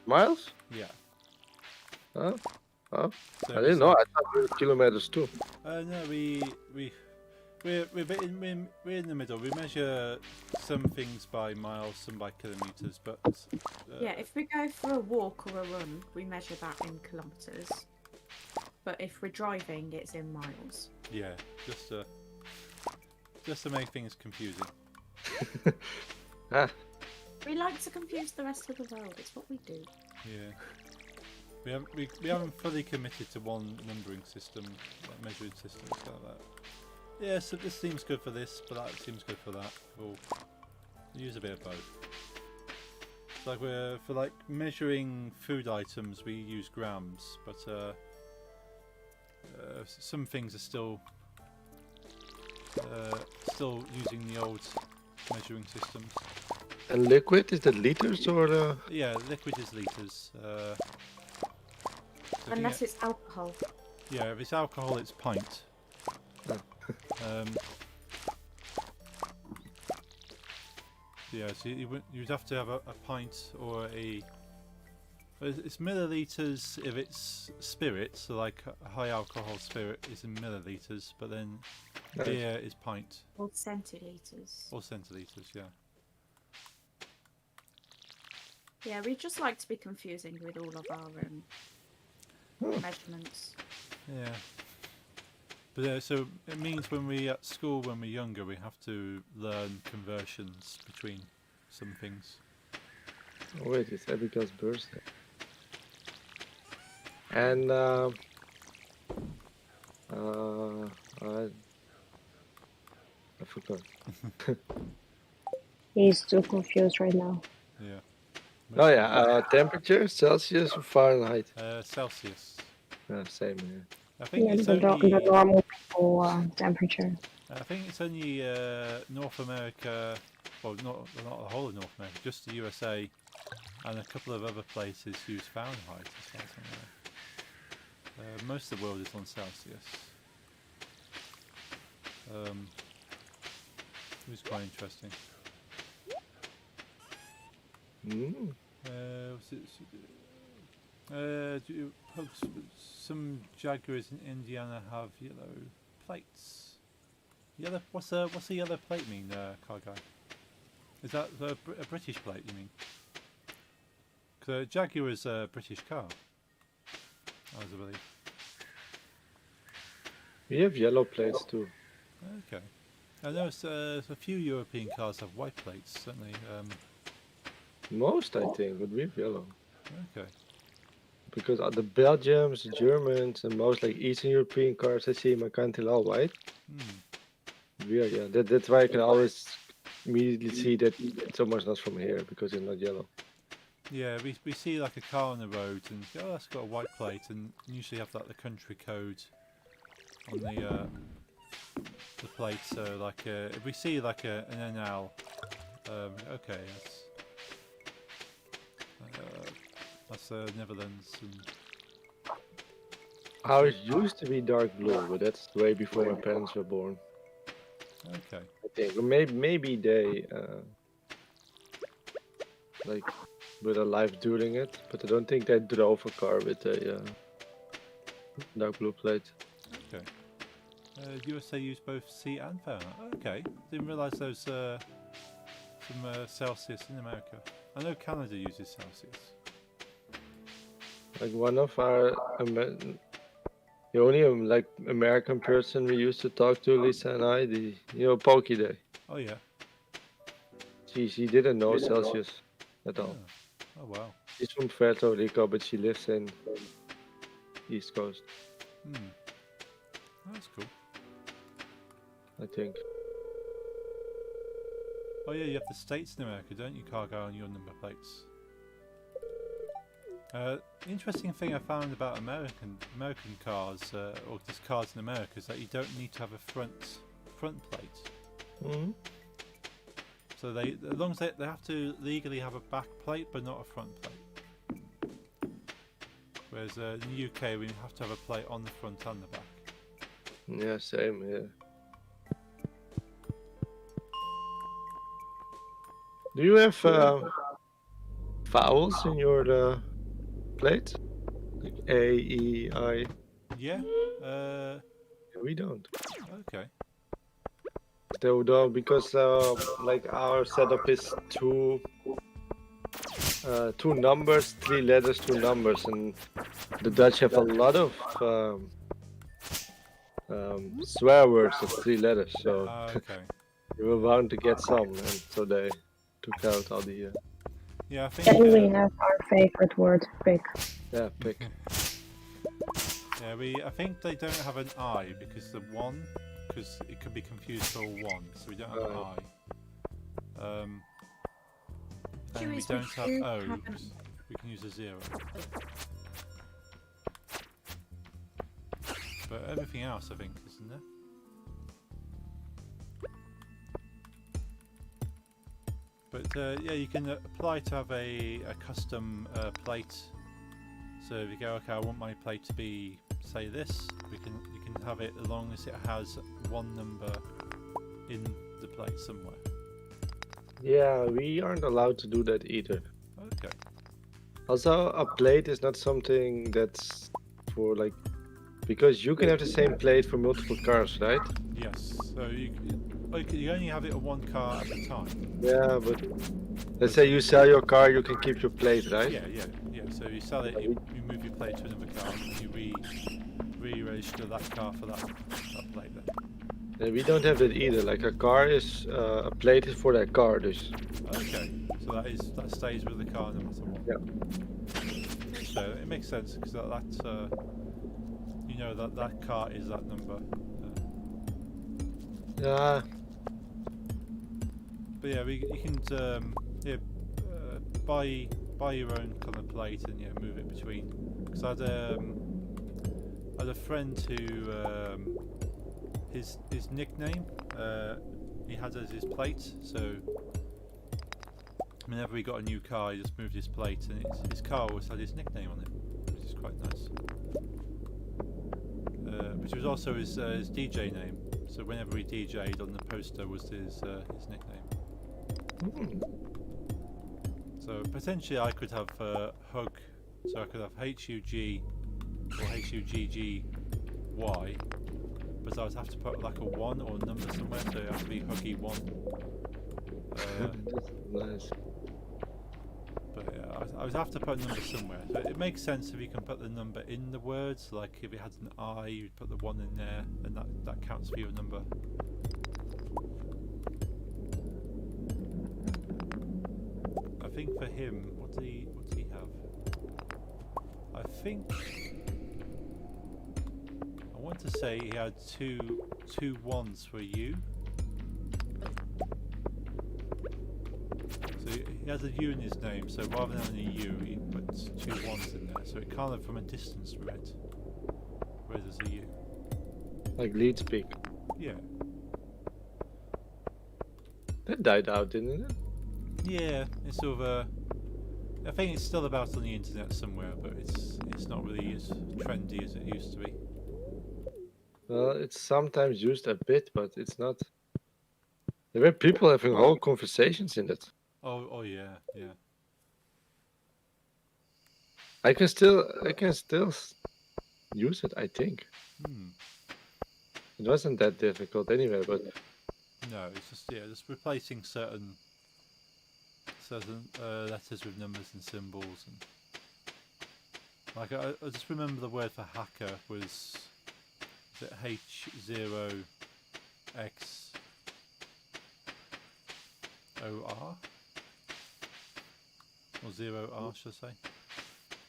Miles? Yeah. Huh? Oh, So I if didn't it's know. like, I thought we were kilometers too. no, we're in the middle. We measure some things by miles, some by kilometers, but Yeah, if we go for a walk or a run, we measure that in kilometres. But if we're driving, it's in miles. yeah, just to make things confusing. Ah, We like to confuse the rest of the world. It's what we do. Yeah. We haven't fully committed to one numbering system, like measuring system, like that. Yeah, so this seems good for this, but that seems good for that. We'll use a bit of both. It's like for like measuring food items, we use grams, but some things are still using the old measuring systems. and liquid, is that liters or? Yeah, liquid is liters. So Unless it's alcohol. yeah, if it's alcohol, it's pint. Yeah, so you'd have to have a pint or a It's milliliters if it's spirit, so like a high alcohol spirit is in milliliters, but then Nice. beer is pint Or centiliters. or centiliters. Yeah. Yeah, we just like to be confusing with all of our measurements. Yeah. But so it means when we at school when we're younger we have to learn conversions between some things. Oh, wait, it's Abigail's birthday. And I forgot. He's too confused right now. Yeah. Oh yeah, temperature Celsius or Fahrenheit. Celsius. Yeah, same here. I think Yeah, it's the only. normal people temperature. I think it's only North America. Well, not the whole of North America, just the USA, and a couple of other places use Fahrenheit as far as I know. Most of the world is on Celsius. It was quite interesting. Mm. Some jaguars in Indiana have yellow plates. Yellow. What's the yellow plate mean, car guy? Is that a British plate? You mean? Because a Jaguar is a British car. I believe. We have yellow plates too. Okay. I know a few European cars have white plates, certainly. Most, I think, would be yellow. Okay. Because the Belgians, the Germans, and most like Eastern European cars I see are kind of all white. Weird, yeah. That's why I can always immediately see that someone's not from here because it's not yellow. Yeah, we see like a car on the road and oh, that's got a white plate, and usually have like the country code on the plate. So like if we see like an NL, okay, that's Netherlands. And Ours used to be dark blue, but that's way before my parents were born. okay. I think, or maybe they like were alive during it, but I don't think they drove a car with a dark blue plate. Okay. USA use both C and Fahrenheit. Okay. Didn't realise there was some Celsius in America. I know Canada uses Celsius. Like one of our the only like American person we used to talk to, Lisa and I, Pokey Day. Oh yeah. She didn't know Celsius at all. Oh wow. She's from Puerto Rico, but she lives in East Coast, That's cool. I think. Oh yeah, you have the states in America, don't you, cargo on your number plates? Interesting thing I found about American cars, or just cars in America, is that you don't need to have a front plate. Mm-hmm. So as long as they have to legally have a back plate, but not a front plate. Whereas in the UK, we have to have a plate on the front and the back. Yeah, same here. Do you have vowels in your plate? Like A, E, I? Yeah. We don't. Okay. Though, because like our setup is two numbers, 3 letters, 2 numbers, and the Dutch have a lot of swear words of 3 letters, so Okay. you were bound to get some, and so they took out all the Yeah, I think. Then we have our favorite word, pig. pick. Yeah, I think they don't have an I because the one, because it could be confused for a one, so we don't have an I. And we Jewish, don't have do O. have an- We can use a 0. But everything else, I think, isn't there? But yeah, you can apply to have a custom plate. So if you go, okay, I want my plate to be, say, this, you can have it as long as it has one number in the plate somewhere. Yeah, we aren't allowed to do that either. Okay. Also, a plate is not something that's for like, because you can have the same plate for multiple cars, right? Yes. So you only have it on one car at a time. Yeah, but let's say you sell your car, you can keep your plate, right? Yeah. So you sell it, you move your plate to another car, and you re-register that car for that plate then. And we don't have that either. Like a car is a plate is for that car, dus. Okay. So that stays with the car no matter what. Yeah. So it makes sense because that you know that car is that number. Yeah. But yeah, you can buy your own kind of plate and move it between. Because I had a friend who his nickname he had as his plate. So whenever he got a new car, he just moved his plate, and his car always had his nickname on it, which is quite nice. Which was also his DJ name. So whenever he DJ'd, on the poster was his nickname. Hmm. So potentially I could have Hug, so I could have HUG or HUGGY, but I would have to put like a 1 or a number somewhere, so it has to be Huggy1. That's nice. But yeah, I would have to put a number somewhere. So it makes sense if you can put the number in the words, like if it had an I, you'd put the 1 in there, and that counts for your number. I think for him, what did he have? I think I want to say he had two ones for you. So he has a U in his name, so rather than a U, he puts 2 1s in there. So it kind of from a distance read, whereas there's a U. Like lead speak. Yeah. That died out, didn't it? Yeah, it's sort of I think it's still about on the internet somewhere, but it's not really as trendy as it used to be. Well, it's sometimes used a bit, but it's not. There were people having whole conversations in it. Oh yeah. I can still use it, I think. It wasn't that difficult anyway, but No, it's just replacing certain letters with numbers and symbols, and like I just remember the word for hacker was it H0X OR or 0R, should I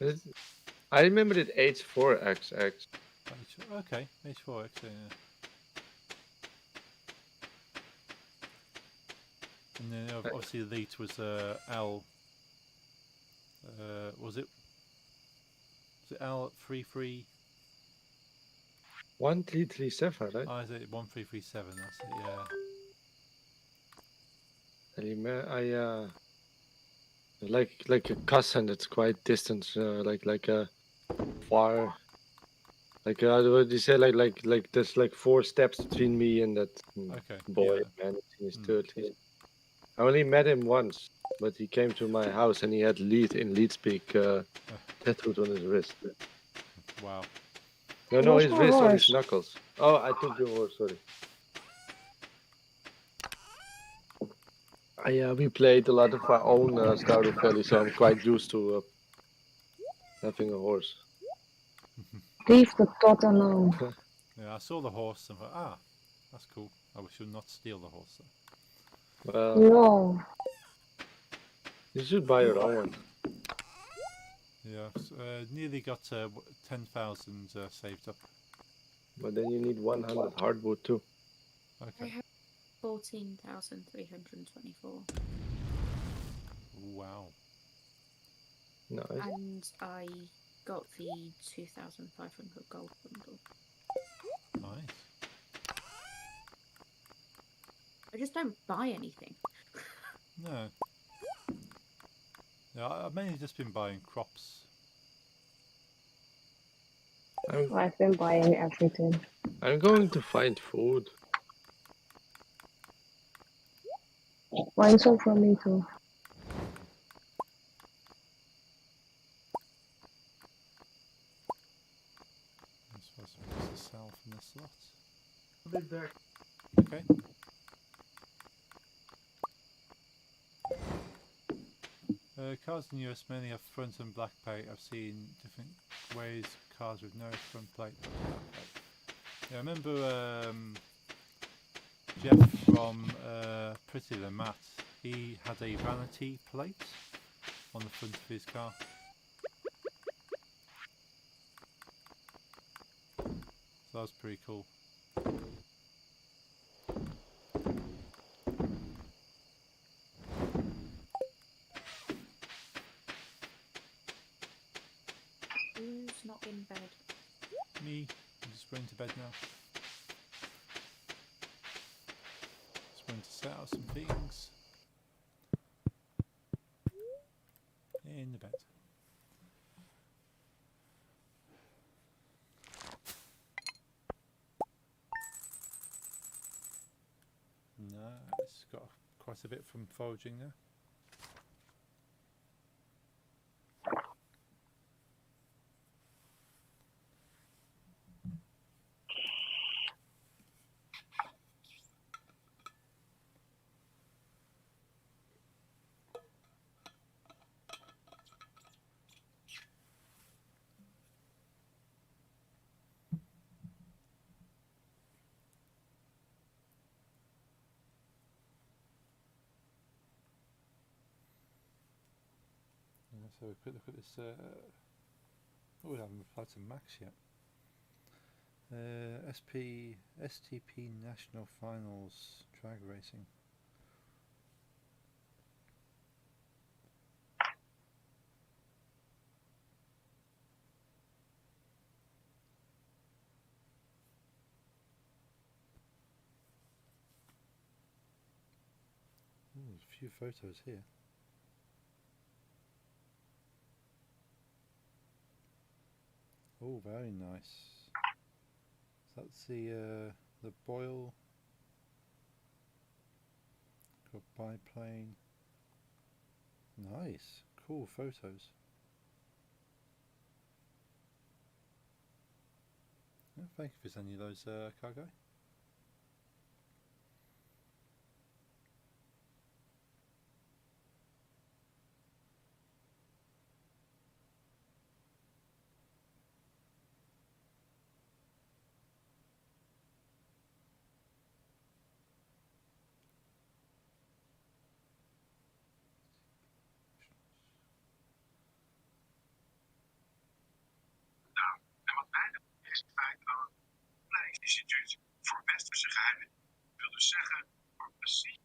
say? I remember it H4XX. Okay, H4X. Yeah. And then obviously the lead was L. Was it L33? 1337, right? Oh, is it 1337? That's it. Yeah. Like a cousin that's quite distant, like a far. Like what do you say? Like there's like 4 steps between me and that boy, man, in his 30s. I only met him once, but he came to my house and he had lead speak tattooed on his wrist. Wow. No, his wrist on his knuckles. Oh, I took your horse. Sorry. We played a lot of our own Stardew Valley, so I'm quite used to having a horse. Leave the tot alone. Yeah, I saw the horse and thought, that's cool. I should not steal the horse though. Well, No. You should buy your own one. Yeah, nearly got 10,000 saved up. But then you need 100 hardwood too. I have 14,324. Wow. Nice. And I got the 2,500 gold bundle. Nice. I just don't buy anything. No. Yeah, I've mainly just been buying crops. I've been buying everything. I'm going to find food. Find some for me too. sell from this lot. I'll be back. Okay. Cars in the US mainly have front and black plate. I've seen different ways cars with no front plate. Yeah, I remember Jeff from Pretty the Matt. He had a vanity plate on the front of his car. So that was pretty cool. Who's not in bed? Me, I'm just going to bed now. Just going to set out some things in the bed. Nice, got quite a bit from foraging there. Let's have a quick look at this. Oh, we haven't replied to Max yet. STP National Finals drag racing. Ooh, there's a few photos here. Oh, very nice. So that's the Boyle. Got biplane. Nice, cool photos. Yeah, thank you for sending those, Cargo. En wat bijna is het feit dat het opleidingsinstituut voor westerse geheimen wil dus zeggen voor precies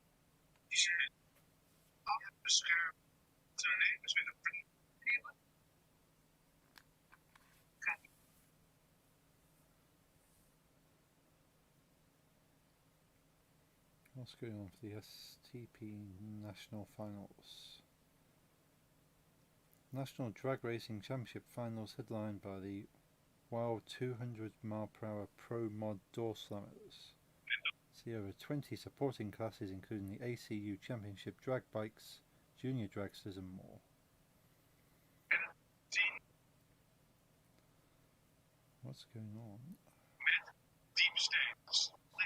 afgeschermde levens willen vernietigen. What's going on for the STP National Finals? National Drag Racing Championship Finals headlined by the Wild 200 mph Pro Mod door slammers. See over 20 supporting classes including the ACU Championship drag bikes, junior dragsters and more. What's going on?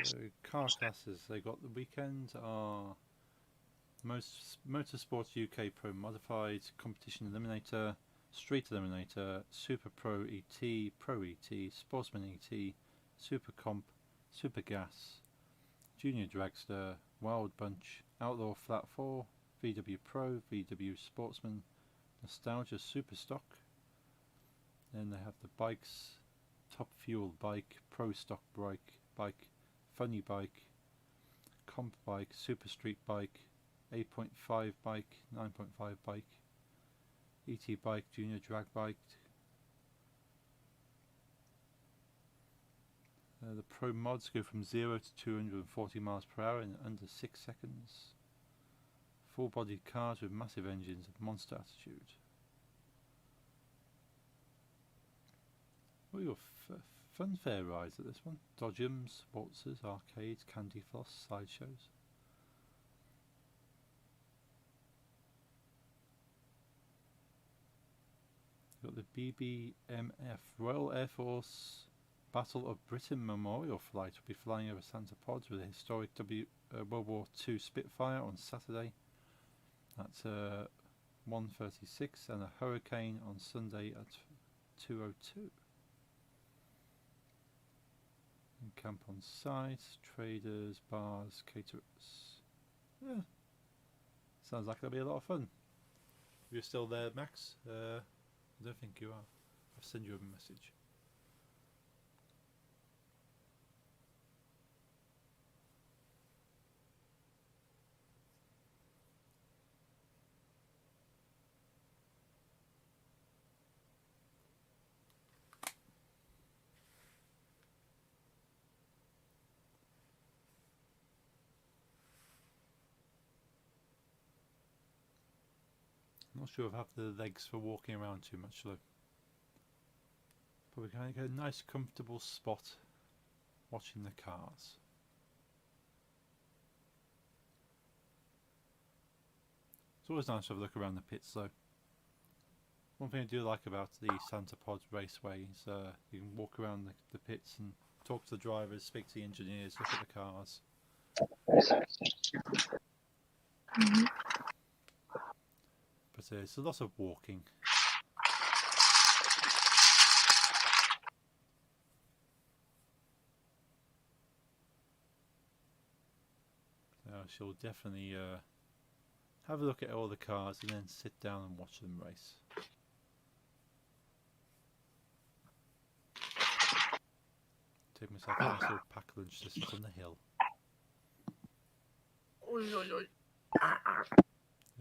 So car classes they got the weekend are Motorsport UK Pro Modified, Competition Eliminator, Street Eliminator, Super Pro ET, Pro ET, Sportsman ET, Super Comp, Super Gas, Junior Dragster, Wild Bunch, Outlaw Flat 4, VW Pro, VW Sportsman, Nostalgia Super Stock. Then they have the bikes, Top Fuel Bike, Pro Stock Bike, Funny Bike, Comp Bike, Super Street Bike, 8.5 Bike, 9.5 Bike, ET Bike, Junior Drag Bike. The Pro Mods go from 0 to 240 miles per hour in under 6 seconds. Full-bodied cars with massive engines of monster attitude. Oh, your funfair rides at this one. Dodgems, waltzers, arcades, candy floss, sideshows. You've got the BBMF, Royal Air Force Battle of Britain Memorial Flight will be flying over Santa Pod with a historic World War II Spitfire on Saturday at 1:36 and a Hurricane on Sunday at 2:02. And camp on site, traders, bars, caterers. Yeah, sounds like it'll be a lot of fun. If you're still there, Max, I don't think you are. I'll send you a message. I'm not sure if I have the legs for walking around too much though. But we're going to get a nice comfortable spot watching the cars. It's always nice to have a look around the pits though. One thing I do like about the Santa Pod Raceway is you can walk around the pits and talk to the drivers, speak to the engineers, look at the cars. But it's a lot of walking. I shall definitely have a look at all the cars and then sit down and watch them race. Take myself a nice little pack lunch to sit on the hill.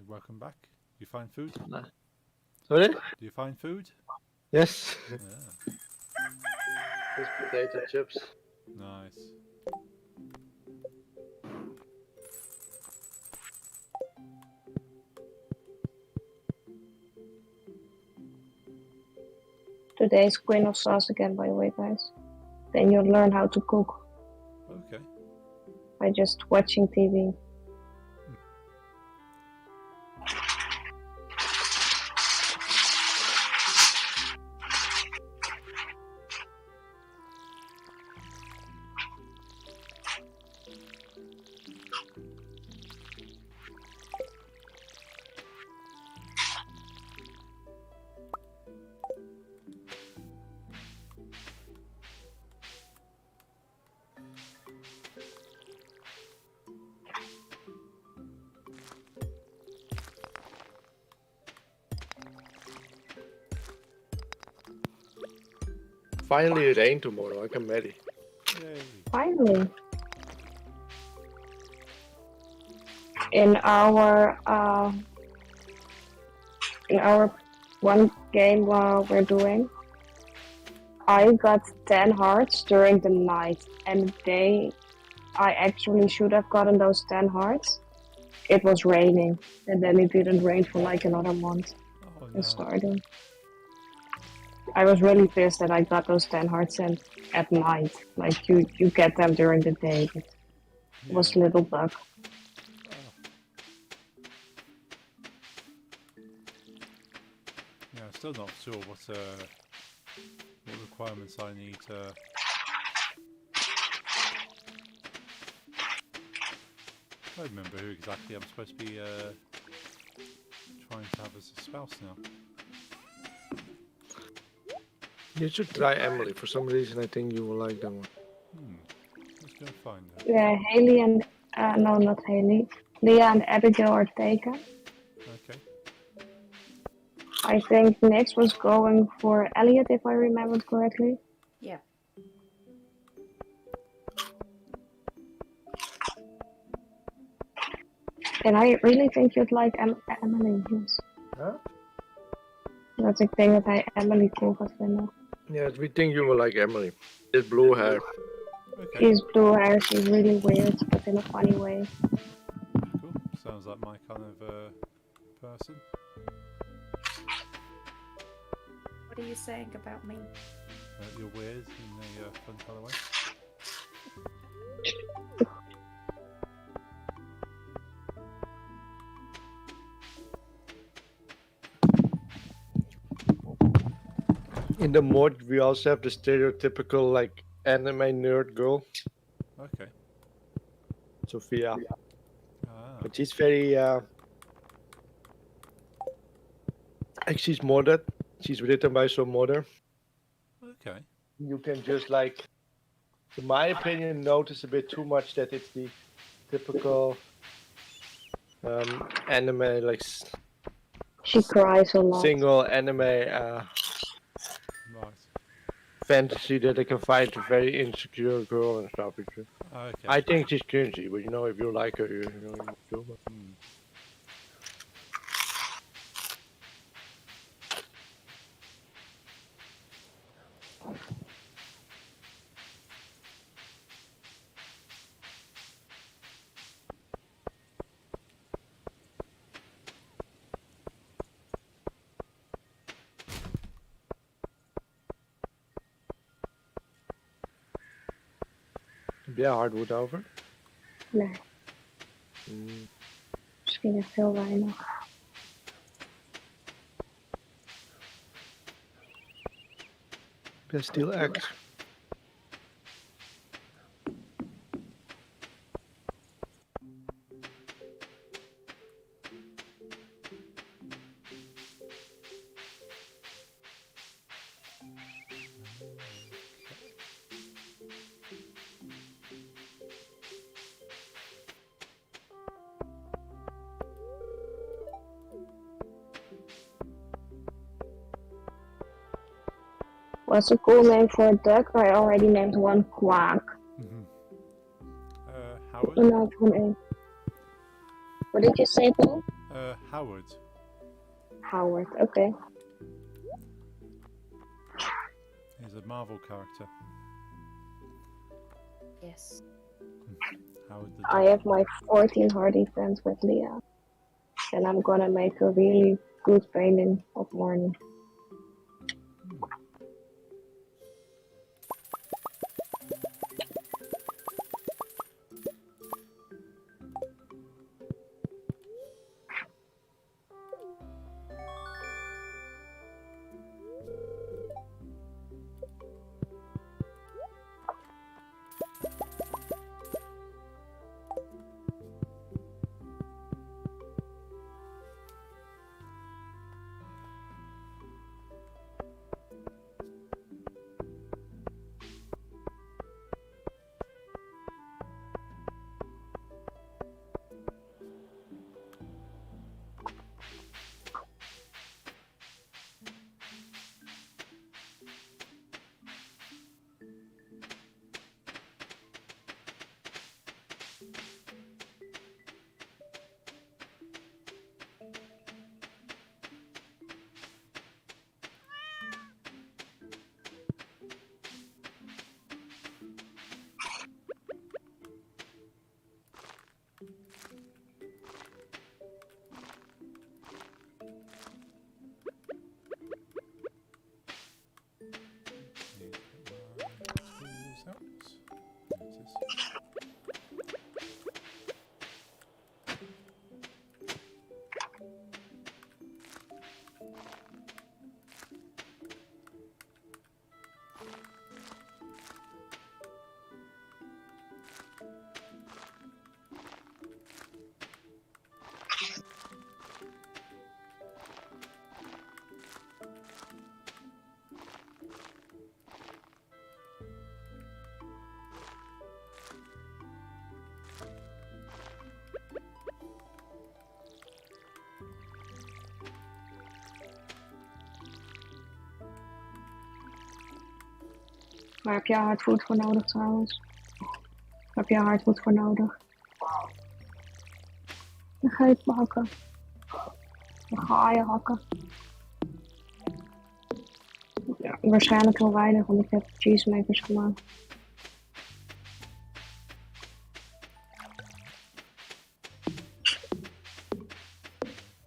Welcome back. You find food? Sorry? Do you find food? Yes. Yeah. Just potato chips. Nice. Today's Queen of Sauce again, by the way, guys. Then you'll learn how to cook Okay. by just watching TV. Finally rain tomorrow, I can ready. Yay. Finally. In our one game we're doing, I got 10 hearts during the night, and I actually should have gotten those 10 hearts. It was raining, and then it didn't rain for like another month. Oh It no. started. I was really pissed that I got those 10 hearts at night. Like you get them during the day, but it was a Yeah. little bug. Yeah, I'm still not sure what requirements I need. I don't remember who exactly I'm supposed to be trying to have as a spouse now. You should try Emily. For some reason, I think you will like that one. Let's go find her. Yeah, Haley and no, not Haley. Leah and Abigail are taken. Okay. I think Nix was going for Elliot, if I remembered correctly. Yeah. And I really think you'd like Emily. Yes. Huh? Dat ik denk dat hij Emily cool gaat vinden. Yeah, we think you will like Emily. It's blue hair. Okay. She's blue hair, she's really weird, but in a funny way. Cool. Sounds like my kind of person. What are you saying about me? You're weird in a fun kind of way. In the mod, we also have the stereotypical like anime nerd girl, Okay. Sophia. Ah. But she's very like she's modded. She's written by some modder. Okay. You can just like, in my opinion, notice a bit too much that it's the typical anime like She cries a lot. single anime Right. fantasy that they can find a very insecure girl and stuff. Okay. I think she's cringy, but if you like her, you do. Hmm. Ja, hardwood over. Nee, Mm. misschien echt heel weinig. Ja, Steel Axe. What's a cool name for a duck? I already named one Quack. Mhm. Howard? No, van één. What did you say, Paul? Howard. Howard, okay. He's a Marvel character. Yes. Howard the I Duck. have my 14 hard events with Leah. And I'm gonna make a really good painting of morning. Need to get my tools out. There it is. Waar heb jij hardwood voor nodig trouwens? Waar heb jij hardwood voor nodig? Dan ga je het hakken. Dan ga je hakken. Ja, waarschijnlijk heel weinig, want ik heb cheesemakers gemaakt.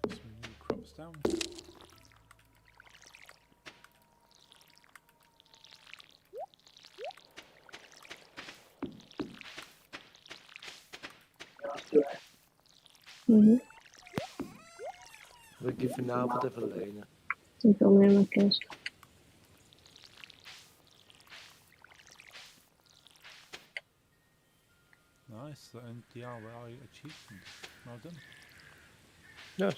Some new crops down. Wil ik je vanavond even lenen? Ik wil meer in mijn kist. Nice, and DIY achievement. Well done. Yes.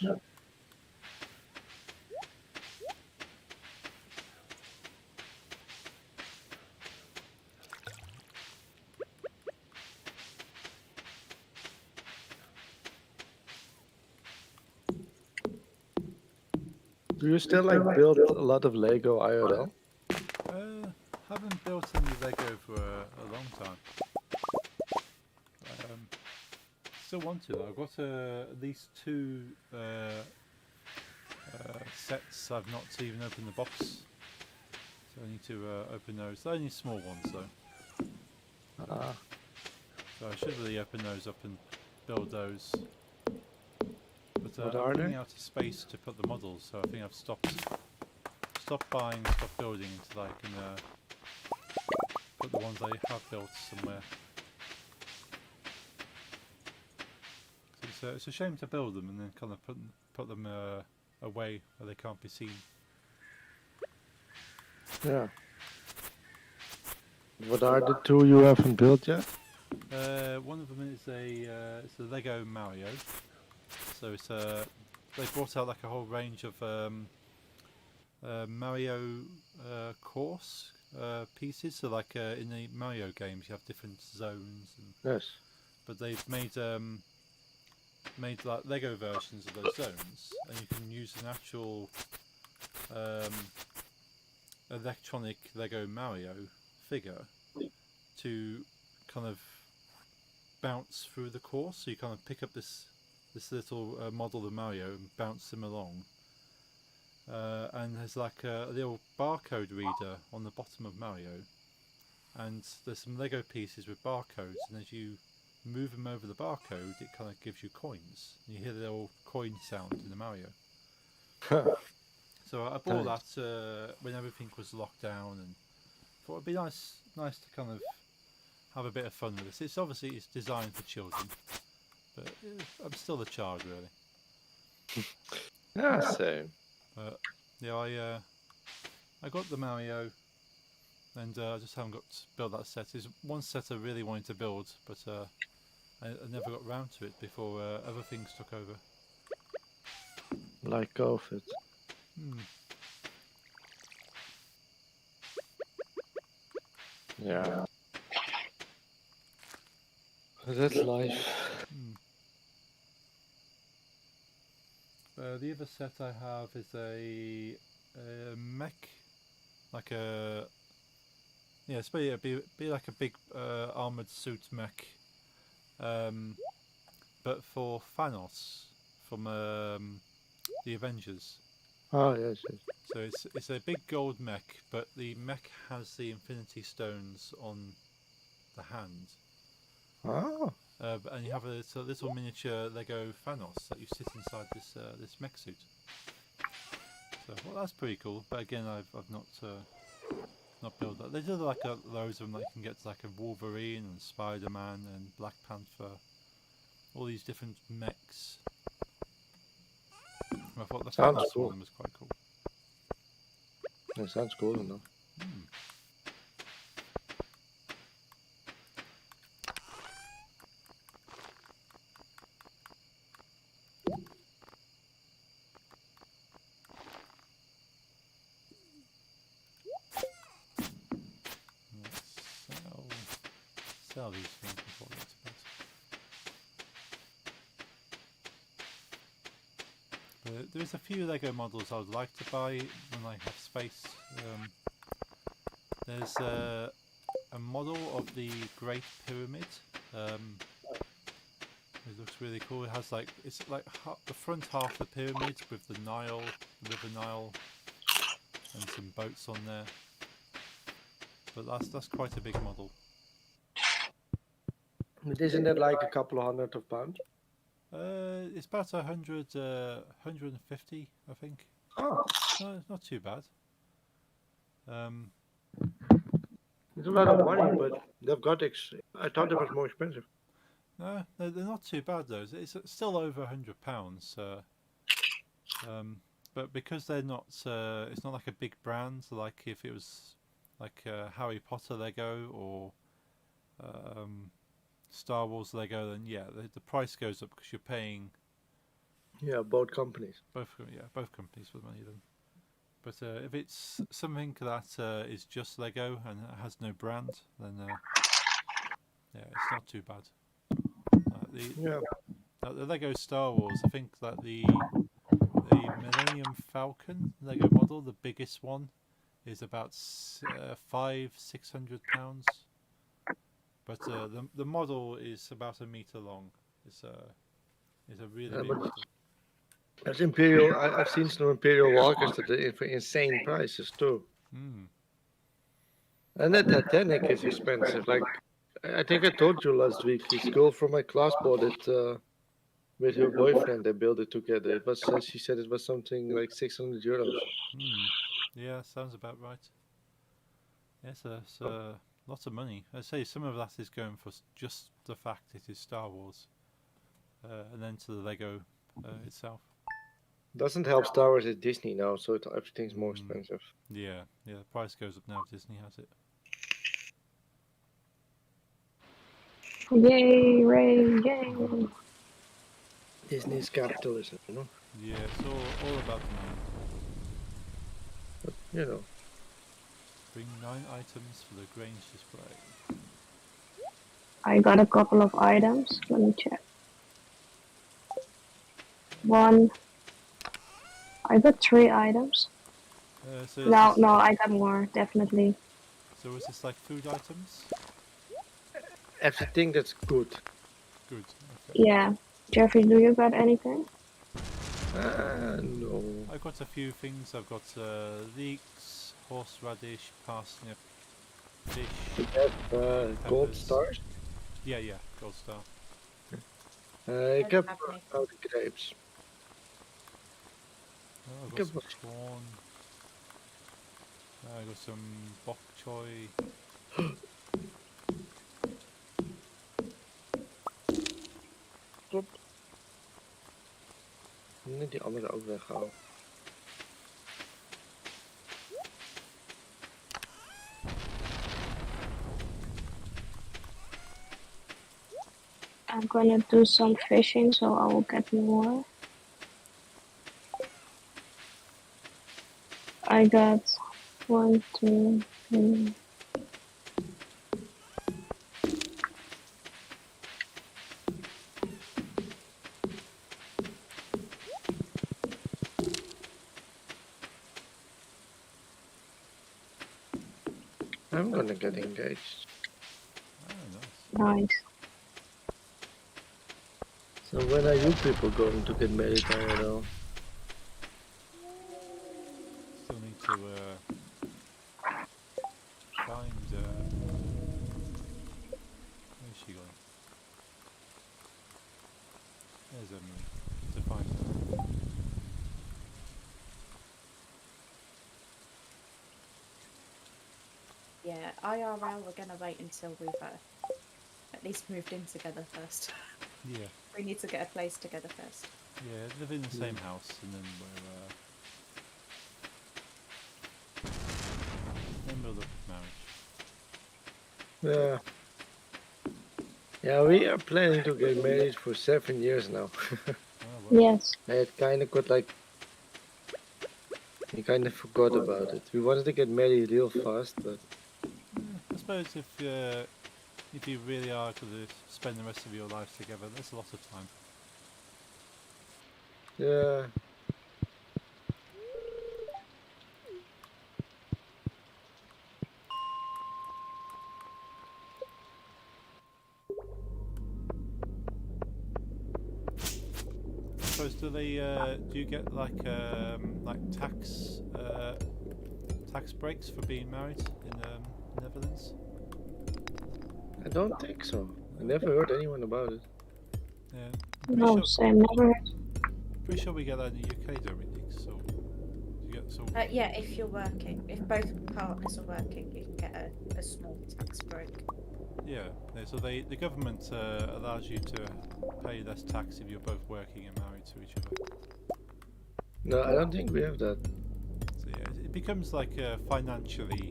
Do you still like build a lot of Lego IRL? Haven't built any Lego for a long time. Still want to though. I've got at least 2 sets I've not even opened the box. So I need to open those. They're only small ones though. Ah, So I should really open those up and build those. But What I'm are running they? out of space to put the models, so I think I've stopped buying, stopped building until I can put the ones I have built somewhere. So it's a shame to build them and then kind of put them away where they can't be seen. yeah. What are the 2 you haven't built yet? One of them is it's a Lego Mario. So it's they brought out like a whole range of Mario course pieces. So like in the Mario games, you have different zones, Yes. but they've made like Lego versions of those zones, and you can use an actual electronic Lego Mario figure to kind of bounce through the course. So you kind of pick up this little model of Mario and bounce him along. And there's like a little barcode reader on the bottom of Mario, and there's some Lego pieces with barcodes, and as you move them over the barcode, it kind of gives you coins. And you hear the little coin sound in the Mario. So I bought that when everything was locked down, and thought it'd be nice to kind of have a bit of fun with this. It's obviously it's designed for children, but I'm still a child really. Yeah, same. But yeah, I got the Mario, and I just haven't got to build that set. There's one set I really wanted to build, but I never got round to it before other things took over. Like COVID. Yeah. That's life. The other set I have is a mech, like a it's be like a big armored suit mech, but for Thanos from the Avengers. Oh, yes, yes. So it's a big gold mech, but the mech has the Infinity Stones on the hand. Oh. And you have a little miniature Lego Thanos that you sit inside this mech suit. So well, that's pretty cool. But again, I've not built that. They do like loads of them. Like you can get to like a Wolverine and Spider-Man and Black Panther. All these different mechs. I thought the Sounds Thanos cool. one was quite cool. That sounds cool enough. Let's sell these things before we get to bed. But there's a few Lego models I would like to buy when I have space. There's a model of the Great Pyramid. It looks really cool. It has like it's like the front half of the pyramid with the Nile, the River Nile, and some boats on there. But that's quite a big model. But isn't it like a couple of hundred of pounds? It's about 150, I think. Oh. No, it's not too bad. It's a lot of money, but they've got. I thought it was more expensive. No, they're not too bad though. It's still over £100. But because they're not, it's not like a big brand. Like if it was like Harry Potter Lego or Star Wars Lego, then yeah, the price goes up because you're paying Yeah, both companies. both companies for the money then. But if it's something that is just Lego and has no brand, then yeah, it's not too bad. Yeah. The Lego Star Wars, I think that the Millennium Falcon Lego model, the biggest one, is about £600. But the model is about a meter long. It's a really big But model. there's Imperial. I've seen some Imperial walkers that are for insane prices too. Mm. And that Titanic is expensive. Like I think I told you last week, this girl from my class bought it with her boyfriend. They built it together. It was she said it was something like 600 euros. Mm. Yeah, sounds about right. Yes, it's lots of money. I say some of that is going for just the fact it is Star Wars, and then to the Lego itself. Doesn't help Star Wars is Disney now, so everything's more expensive. Yeah, the price goes up now if Disney has it. Yay, Ray, yay. Disney's capitalism, you know. Yeah, it's all about the money. But, you know. Bring 9 items for the Grange display. I got a couple of items. Let me check. 1. I got 3 items. So No, I got more, definitely. So is this like food items? Everything that's good. Good. Okay. Yeah. Jeffrey, do you got anything? No. I've got a few things. I've got leeks, horseradish, parsnip, fish. We have gold peppers. stars. Yeah, gold star. I Don't kept have any. out grapes. Oh, I've got Give some us- corn. I got some bok choy. Klopt. Net die andere ook weghouden. I'm gonna do some fishing, so I will get more. I got 1, 2, 3. I'm gonna get engaged. Oh, nice. Nice. So when are you people going to get married? I don't know. Still need to find. Where's she going? There's Emily. To find her. Yeah, IRL, we're gonna wait until we've at least moved in together first. Yeah, We need to get a place together first. yeah. Live in the same house, and then we'll look at marriage. Yeah. Yeah, we are planning to get married for 7 years now. Oh, well. Yes. It kind of got like. We kind of forgot about it. We wanted to get married real fast, but. I suppose if you really are going to spend the rest of your life together, there's a lot of time. Yeah. I suppose do you get like tax breaks for being married in Netherlands? I don't think so. I never heard anyone about it. Yeah. No, same. Never heard. Pretty sure we get that in the UK, don't we, Nick? So you get Yeah, if you're working, if both partners are working, you can get a small tax break. yeah. So the government allows you to pay less tax if you're both working and married to each other. No, I don't think we have that. So yeah, it becomes like financially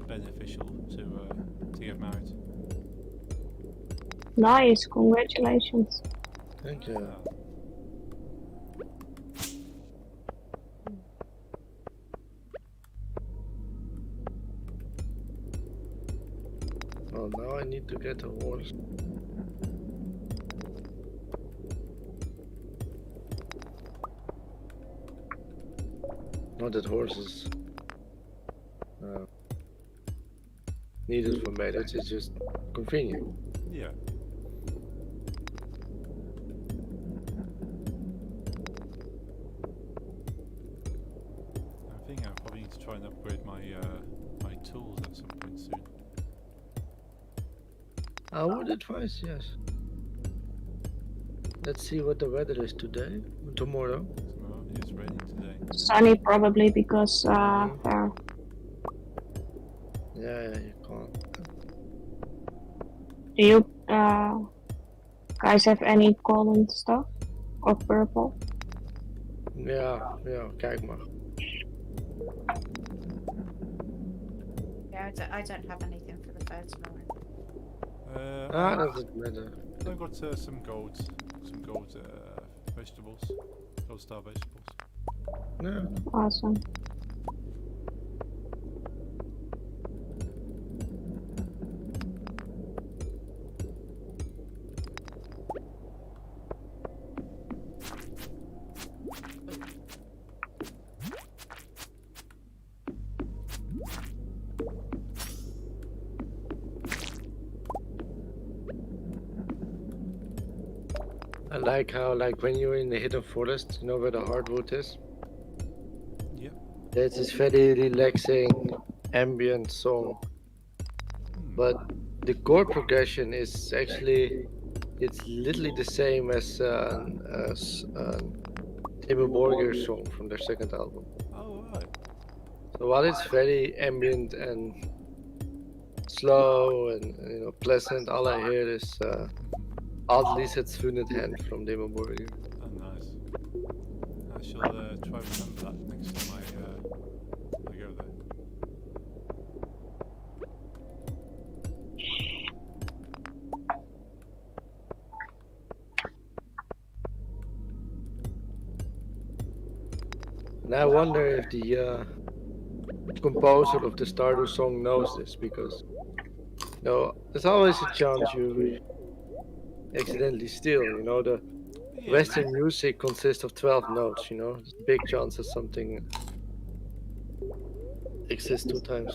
beneficial to get married. Nice, congratulations. Thank you. Ah, Well, now I need to get a horse. Not that horses needed for marriage, it's just convenient. yeah. I think I probably need to try and upgrade my my tools at some point soon. I would advise, yes. Let's see what the weather is today, tomorrow. Tomorrow it's raining today. Sunny probably because Yeah, you can't. do you guys have any golden stuff or purple? Ja, kijk maar. Yeah, I don't have anything for the fair tomorrow. Ah, that doesn't matter. I've got some gold vegetables, gold star vegetables. Yeah. Awesome. I like how, like, when you're in the hidden forest, you know where the hardwood is? Yep. There's this very relaxing ambient song, but the chord progression is actually, it's literally the same as Timmy Borgir song from their second album. Oh right. So while it's very ambient and slow and pleasant, all I hear is Oddly Sets Funnet Hand from Demo Borgir. Oh nice. I shall try and remember that next time I go there. And I wonder if the composer of the Stardew song knows this, because there's always a chance you accidentally steal. The Yeah, Western music consists of 12 notes. There's a big chance that something exists 2 times,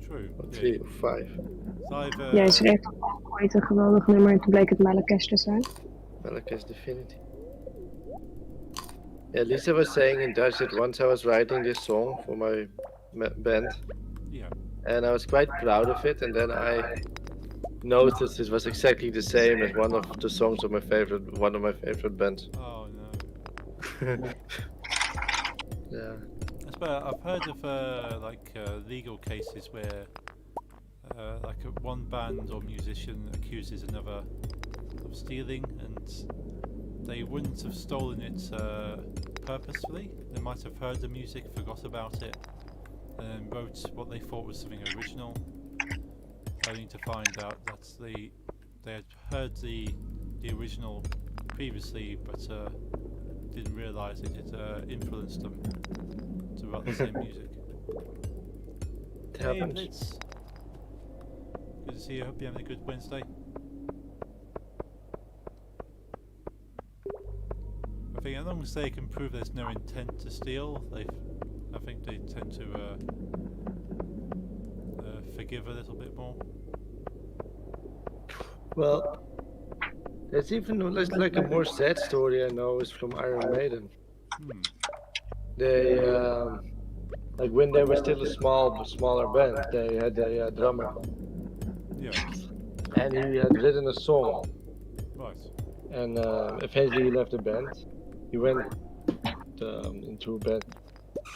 true. or Yeah, 3 or 5. so I've Ja, ze heeft ook ooit een geweldig nummer en toen bleek het Malakesh te zijn. Malakas Divinity. Yeah, Lisa was saying in Dutch that once I was writing this song for my band, yeah. and I was quite proud of it, and then I noticed it was exactly the same as one of the songs of one of my favorite bands. Oh no. Yeah. I've heard of legal cases where one band or musician accuses another of stealing, and they wouldn't have stolen it purposefully. They might have heard the music, forgot about it, and wrote what they thought was something original, only to find out that they had heard the original previously, but didn't realise it influenced them to write the same music. It Hey, happens. Blitz. Good to see you. Hope you're having a good Wednesday. I think as long as they can prove there's no intent to steal, I think they tend to forgive a little bit more. Well, there's even like a more sad story I know is from Iron Maiden. They like when they were still a smaller band, they had a drummer, Yeah. and he had written a song, Right. and eventually he left the band. He went into a band.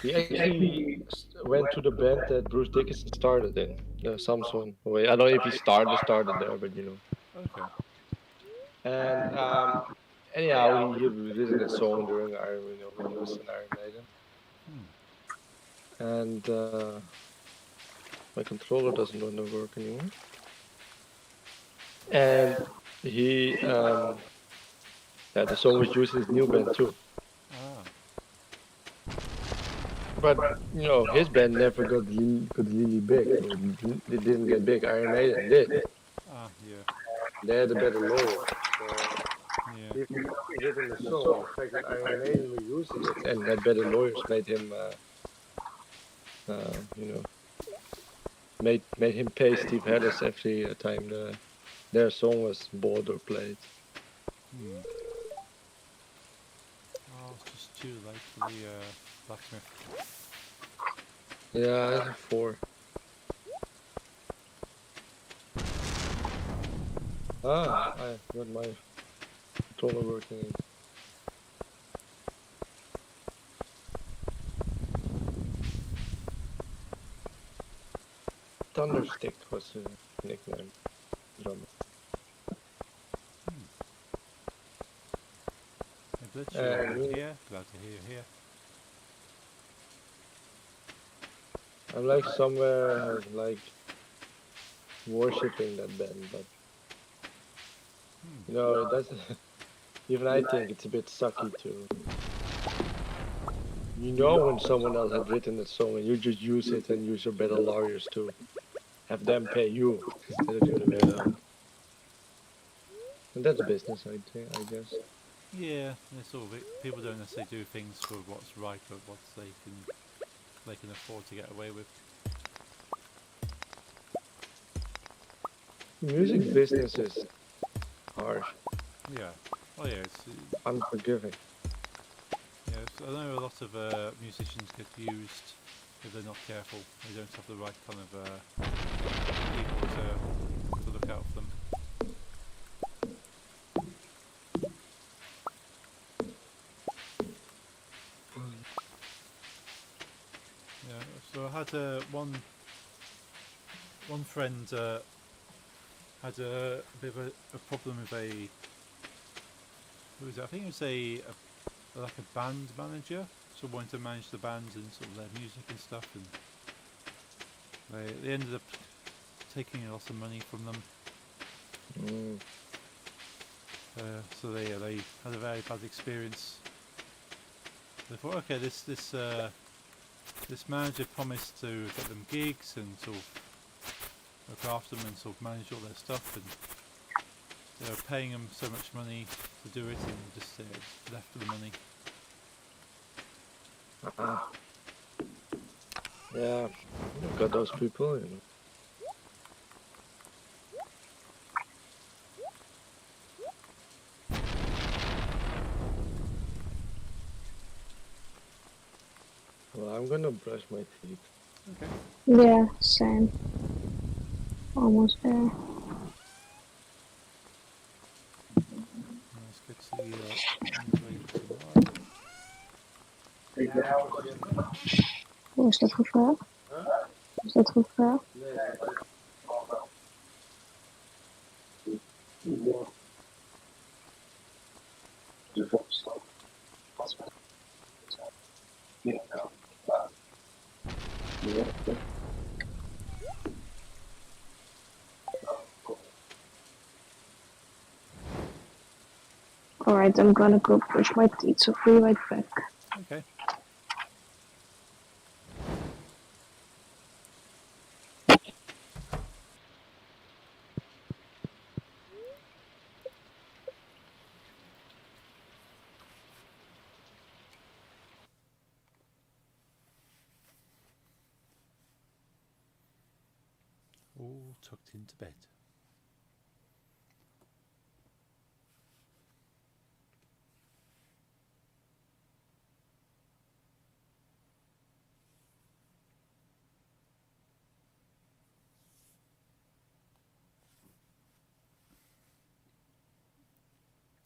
He actually went to the band that Bruce Dickinson started in, the Samson. Wait, I don't know if he started there, but Okay. And anyhow, he written a song during when he was in Iron Maiden. And my controller doesn't want to work anymore. And he yeah, the song was used in his new band too. Ah, But you know, his band never got really big. It didn't get big. Iron Maiden did. ah, yeah, They had a better lawyer. So yeah. he used it in the song. The fact that Iron Maiden were using it and had better lawyers made him, you know, made him pay Steve Harris every time their song was bought or played. Hmm. Oh, it's just too late for the blacksmith. Yeah, it's a 4. Ah, I got my controller working. Thunderstick was a nickname. Drummer. Hey, Blitz, you're And here. Glad to hear you here. I'm like somewhere like worshipping that band, but Hmm. you know, it doesn't. Even I think it's a bit sucky to. You know when someone else had written a song and you just use it and use your better lawyers to have them pay you instead of the other way around. And that's business, I think. I guess. Yeah, it's all people don't necessarily do things for what's right, but what they can afford to get away with. Music business is harsh, Yeah. Oh yeah, it's unforgiving. yeah. I know a lot of musicians get used if they're not careful. They don't have the right kind of people to look out for them. Yeah. So I had one friend had a bit of a problem with who was it? I think it was like a band manager, so wanted to manage the band and sort of their music and stuff, and they ended up taking a lot of money from them. Mm. So they had a very bad experience. They thought, okay, this manager promised to get them gigs and sort of look after them and sort of manage all their stuff, and they were paying them so much money to do it, and just left for the money. Ah, yeah, you've got those people, you know. Well, I'm gonna brush my teeth. Okay. Yeah, same. Almost there. Let's get to the ready tomorrow. Hoe is dat gevraagd? Is dat gevraagd? Alright, I'm gonna go brush my teeth, so be right back. Okay. All tucked into bed.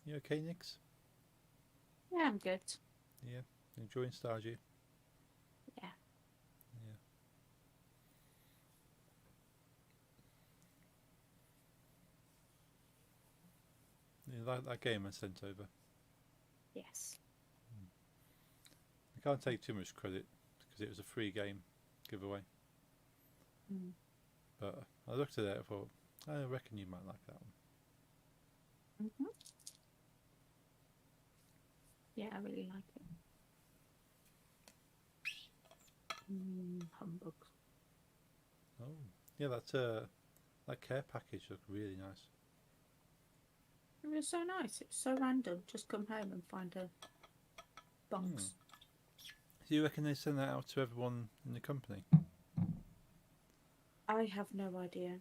You okay, Nix? Yeah, I'm good. Yeah. Enjoying Stardew? Yeah. Yeah. You like that game I sent over? Yes. I can't take too much credit because it was a free game giveaway. Mm. But I looked at it and thought, I reckon you might like that one. Hmm. Yeah, I really like it. Humbugs. Oh, yeah, that care package looked really nice. It was so nice. It's so random. Just come home and find a box. Do you reckon they send that out to everyone in the company? I have no idea.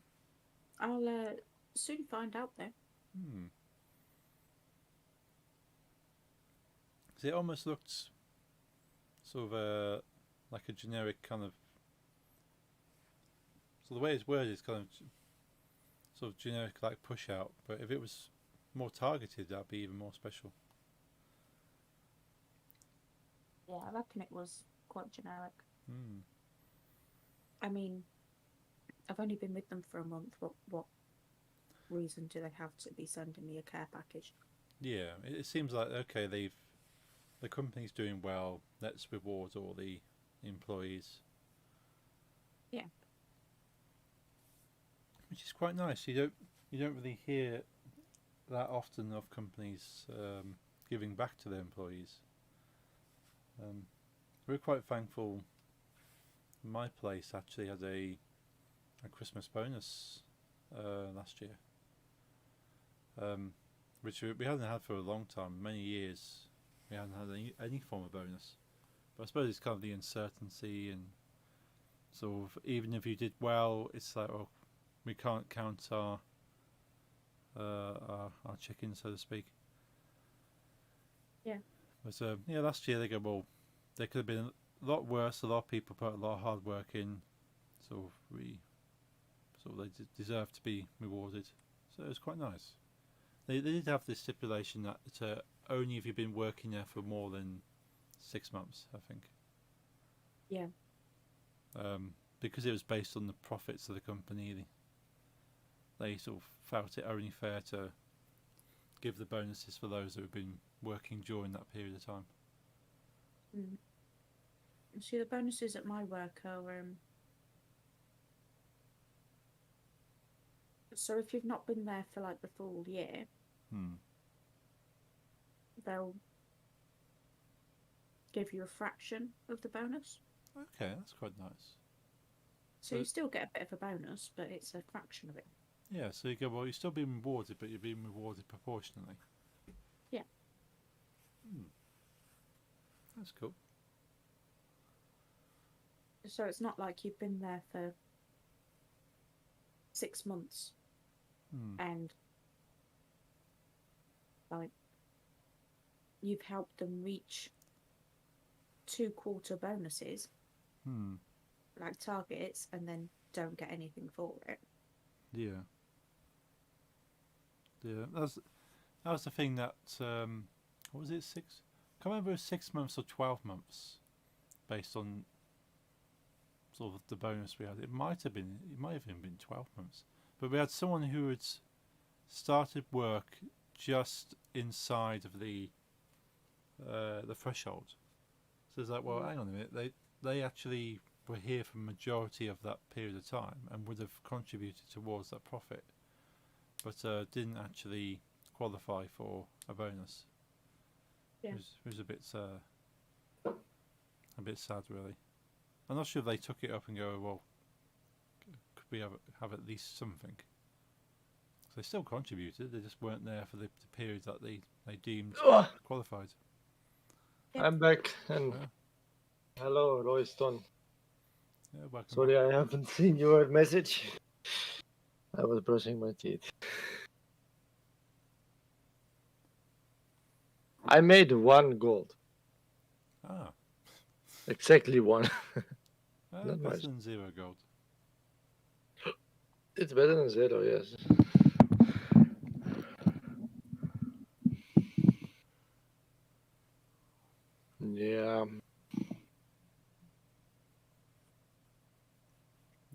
I'll soon find out though. Hmm. 'Cause it almost looked sort of like a generic kind of. So the way it's worded is kind of sort of generic, like push out. But if it was more targeted, that'd be even more special. Yeah, I reckon it was quite generic. Hmm. I mean, I've only been with them for a month. What reason do they have to be sending me a care package? Yeah, it seems like okay, the company's doing well. Let's reward all the employees. Yeah. Which is quite nice. You don't really hear that often of companies giving back to their employees. We're quite thankful. My place actually had a Christmas bonus last year, which we hadn't had for a long time, many years. We hadn't had any form of bonus. But I suppose it's kind of the uncertainty and sort of even if you did well, it's like oh, we can't count our chickens, so to speak. Yeah. But yeah, last year they go well. They could have been a lot worse. A lot of people put a lot of hard work in, so they deserve to be rewarded. So it was quite nice. They did have this stipulation that only if you've been working there for more than 6 months, I think. Yeah. Because it was based on the profits of the company, they sort of felt it only fair to give the bonuses for those who have been working during that period of time. Mm. See, the bonuses at my work are so if you've not been there for like the full year, they'll give you a fraction of the bonus. Okay, that's quite nice. So you still get a bit of a bonus, but it's a fraction of it. Yeah, so you go, well, you're still being rewarded, but you're being rewarded proportionally. Yeah. That's cool. So it's not like you've been there for 6 months and like you've helped them reach 2-quarter bonuses, like targets, and then don't get anything for it. Yeah. Yeah, that was the thing that what was it, six? I can't remember if it was 6 months or 12 months, based on sort of the bonus we had. It might have been 12 months, but we had someone who had started work just inside of the threshold. So it's like, well, hang on a minute, they actually were here for the majority of that period of time and would have contributed towards that profit, but didn't actually qualify for a bonus. Yeah. It was a bit sad, really. I'm not sure if they took it up and go, well, could we have at least something? So they still contributed, they just weren't there for the period that they deemed qualified. Yep. I'm back, and Yeah. hello, Royston. Yeah, welcome Sorry, back. I haven't seen your message. I was brushing my teeth. I made 1 gold. Ah, Exactly 1. Not better much. than 0 gold. It's better than 0, yes. Yeah.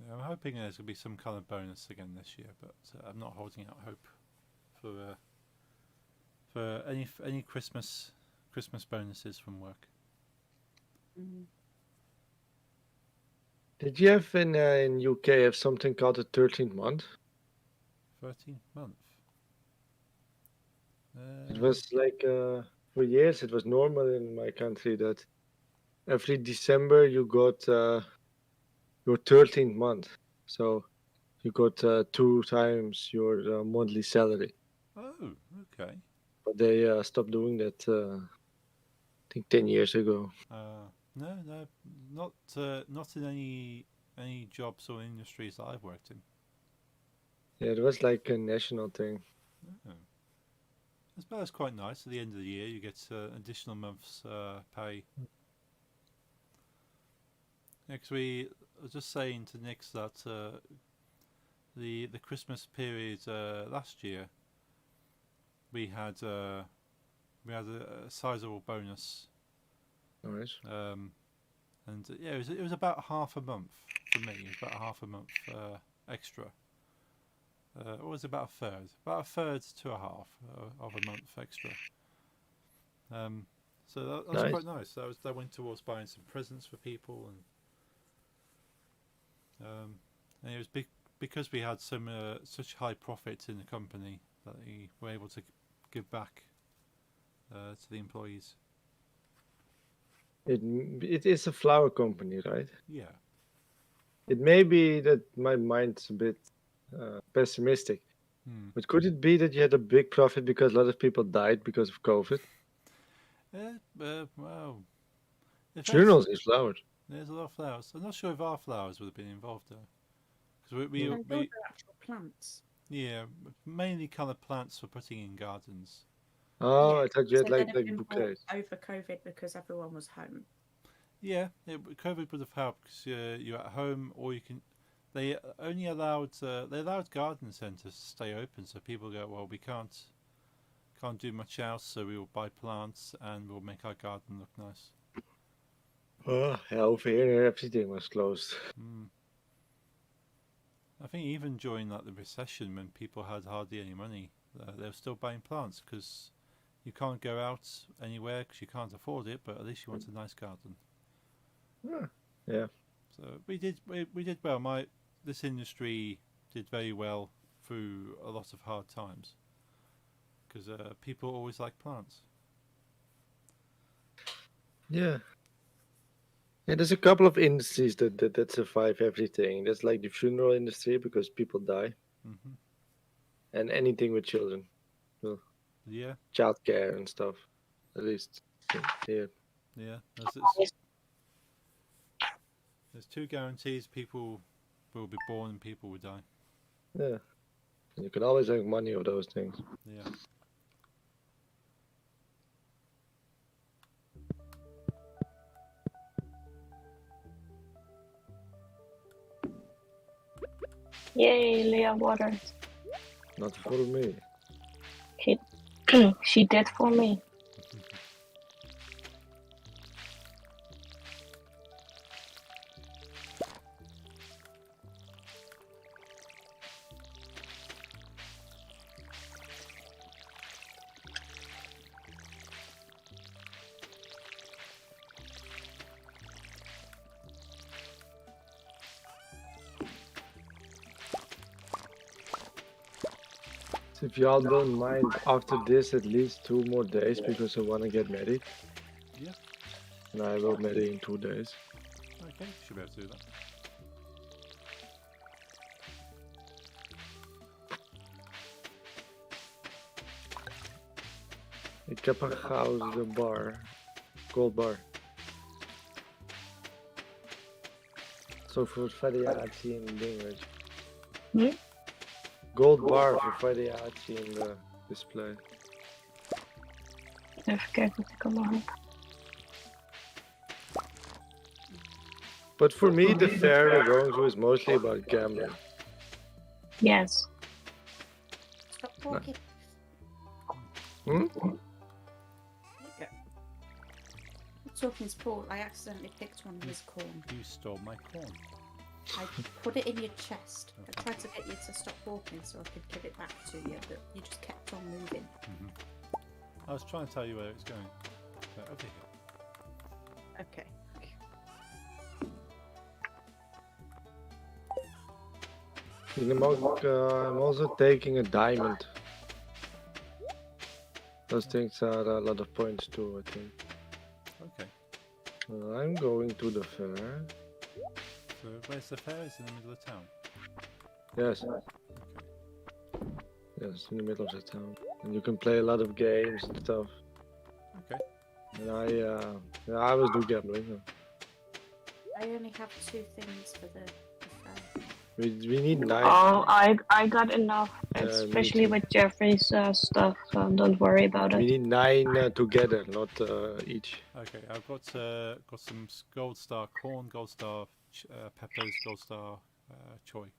Yeah, I'm hoping there's going to be some kind of bonus again this year, but I'm not holding out hope for any Christmas bonuses from work. Mm-hmm. Did you have in UK have something called the 13th month? 13th month. It was like for years it was normal in my country that every December you got your 13th month, so you got 2 times your monthly salary. Oh, okay. But they stopped doing that. I think 10 years ago. No, no, not in any jobs or industries that I've worked in. Yeah, it was like a national thing. Oh. I suppose it's quite nice. At the end of the year, you get additional month's pay. Because we I was just saying to Nix that the Christmas period last year we had a sizable bonus, Nice. and yeah, it was about half a month for me. It was about half a month extra. Or was it about a third to a half of a month extra. So that was Nice. quite nice. That went towards buying some presents for people, and it was big because we had such high profits in the company that we were able to give back to the employees. It is a flower company, right? Yeah. It may be that my mind's a bit pessimistic, but could it be that you had a big profit because a lot of people died because of COVID? Well, Funerals is flowers. there's a lot of flowers. I'm not sure if our flowers would have been involved though, because No, those are actual plants. yeah, mainly kind of plants for putting in gardens. Oh, Yeah. I thought you had So they'd like have been bought bouquets. over COVID because everyone was home. Yeah, COVID would have helped because you're at home, or you can. They only allowed garden centres to stay open, so people go, well, we can't do much else, so we will buy plants and we'll make our garden look nice. Oh, yeah, over here everything was closed. I think even during like the recession, when people had hardly any money, they were still buying plants because you can't go out anywhere because you can't afford it, but at least you want a nice garden. Yeah. So we did well. This industry did very well through a lot of hard times because people always like plants. Yeah. Yeah, there's a couple of industries that survive everything. There's like the funeral industry because people die, Hmm. and anything with children, well, Yeah, childcare and stuff. At least here. yeah. There's two guarantees: people will be born and people will die. Yeah. You can always make money of those things. Yeah. Yay, Leah watered. Not for me. She did for me. So if y'all don't mind, after this, at least 2 more days because I want to get married. Yeah. And I will marry in 2 days. Okay, should be able to do that. Ik heb een gouden bar. Gold bar. Zo voor variatie in dingen, weet je. Gold bar voor variatie in de display. Even kijken wat ik allemaal heb. But for me, the fair we're going to is mostly about gambling. Yes. Stop talking. Hmm? There you go. Talking is Paul. I accidentally picked one of his corn. You stole my corn. I put it in your chest. I tried to get you to stop walking so I could give it back to you, but you just kept on moving. I was trying to tell you where it's going. Over here. Okay. I'm also taking a diamond. Those things are a lot of points too, I think. Okay. Well, I'm going to the fair. So where's the fair? Is it in the middle of town? Yes, Okay. yes, in the middle of the town. And you can play a lot of games and stuff. Okay. And I always do gambling. I only have 2 things for the fair. We need 9. Oh, I got enough, me especially too. with Jeffrey's stuff, so don't worry about We it. need 9 together, not each. Okay. I've got some gold star corn, gold star peppers, gold star choy.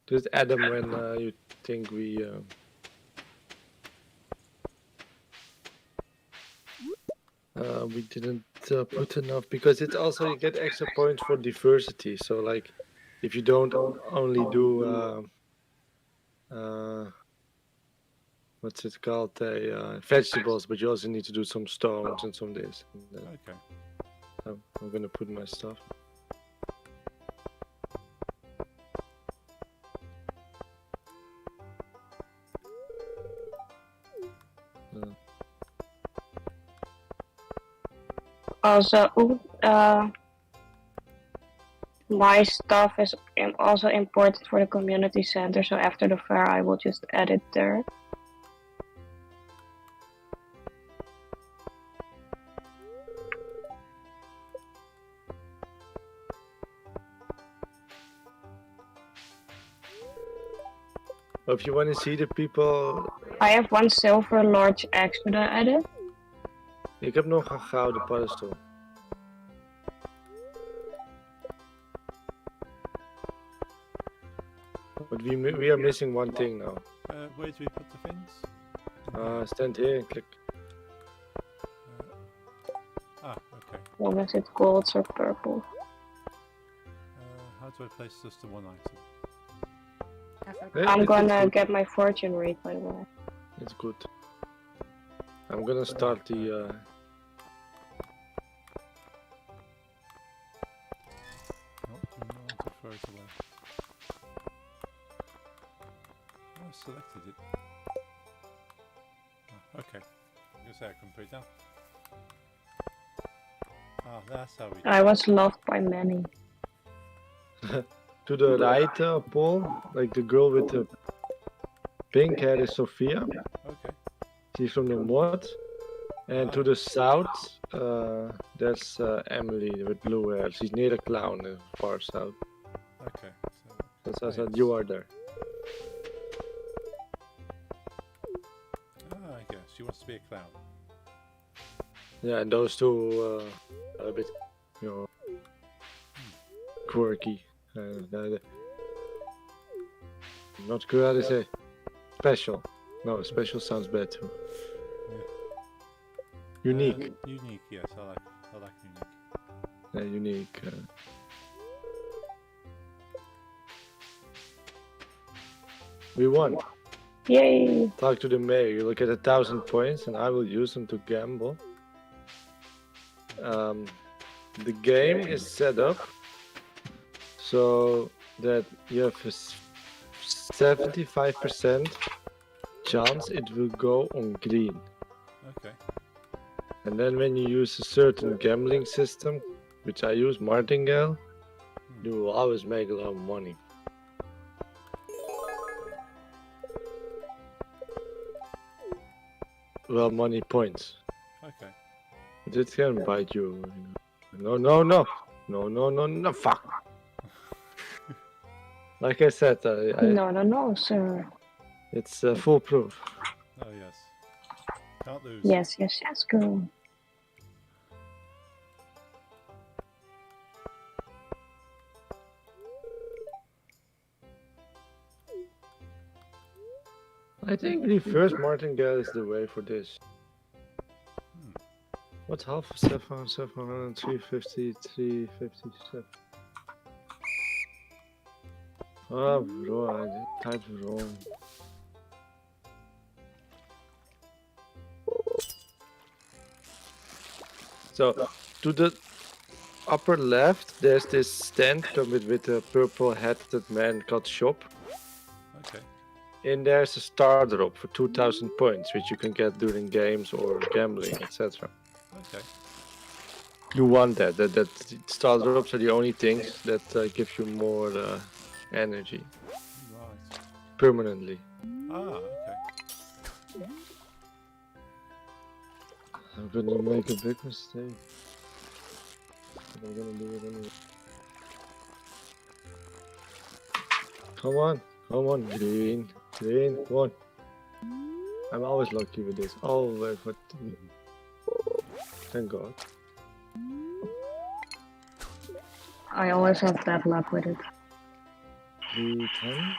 Just add them when you think we. We didn't put enough because it's also you get extra points for diversity. So like, if you don't only do what's it called, vegetables, but you also need to do some stones and some this. And then, Okay. I'm gonna put my stuff. Also, my stuff is also important for the community center, so after the fair I will just add it there. If you want to see the people, I have 1 silver large axe, should I add it? ik heb nog een gouden paddenstoel. But we are missing one thing now. Where do we put the things? Stand here and click. Okay. Or is it golds or purple? How do I place just the one item? I'm It's gonna good. get my fortune read, by the way. It's good. I'm gonna start the. No, do not want to throw it away. I selected it. Okay. I'm gonna say I can put it down. That's how we. I was loved by many. To the right, Paul, like the girl with the pink hair is Sophia. Okay. She's from the mod. And to the south, there's Emily with blue hair. She's near the clown, far south. Okay. That's how you are there. I guess she wants to be a clown. Yeah, and those two are a bit, quirky. Not quirky, say special. No, special sounds bad too. Unique. Unique, yes, I like unique. Yeah, unique. We won. Yay! Talk to the mayor. You look at 1,000 points, and I will use them to gamble. The game is set up so that you have a 75% chance it will go on green. Okay. And then when you use a certain gambling system, which I use, Martingale, you will always make a lot of money. Well, money points. Okay. But it can bite you. No, fuck. Like I said, No, sir. it's foolproof. Oh yes. Can't lose. Yes, go. I think reverse martingale is the way for this. What's half of 700, 350, 357? Oh, bro, I typed wrong. So, to the upper left, there's this stand with a purple hatted man called Shop. Okay. in there's a star drop for 2,000 points, which you can get during games or gambling, etc. Okay. You want that star drops are the only things that give you more energy Right. permanently. Ah, okay. I'm gonna make a big mistake. But I'm gonna do it anyway. Come on, green, come on. I'm always lucky with this. Always, but thank God. I always have bad luck with it. 310.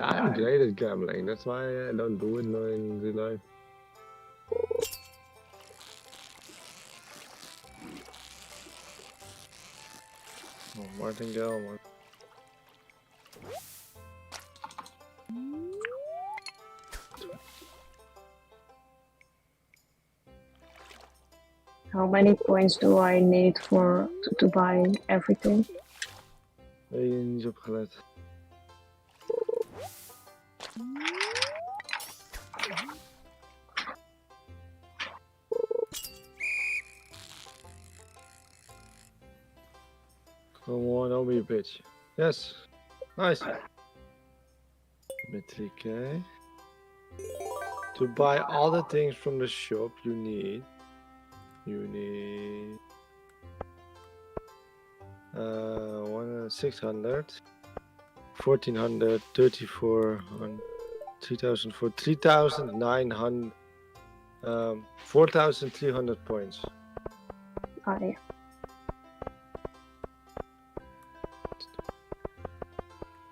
I'm great at gambling. That's why I don't do it in real life. Oh, martingale. How many points do I need to buy everything? Ben je niet op gelet? Come on, don't be a bitch. Yes. Nice. Met 3k. To buy all the things from the shop you need 600, 1400, 3400, 3004, 3900, 4300 points. Oh, yeah.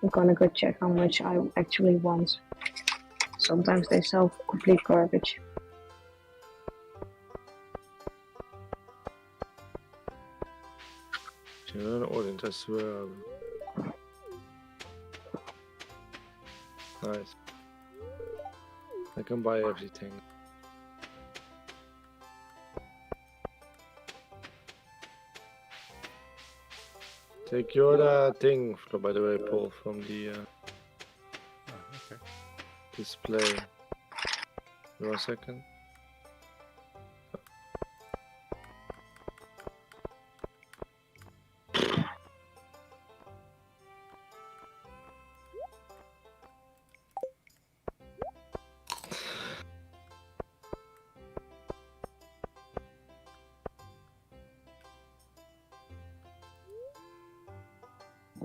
I'm gonna go check how much I actually want. Sometimes they sell complete garbage. You're an orange, I swear. Nice. I can buy everything. Take your thing, by the way, Paul, from the Okay. display. 1 second.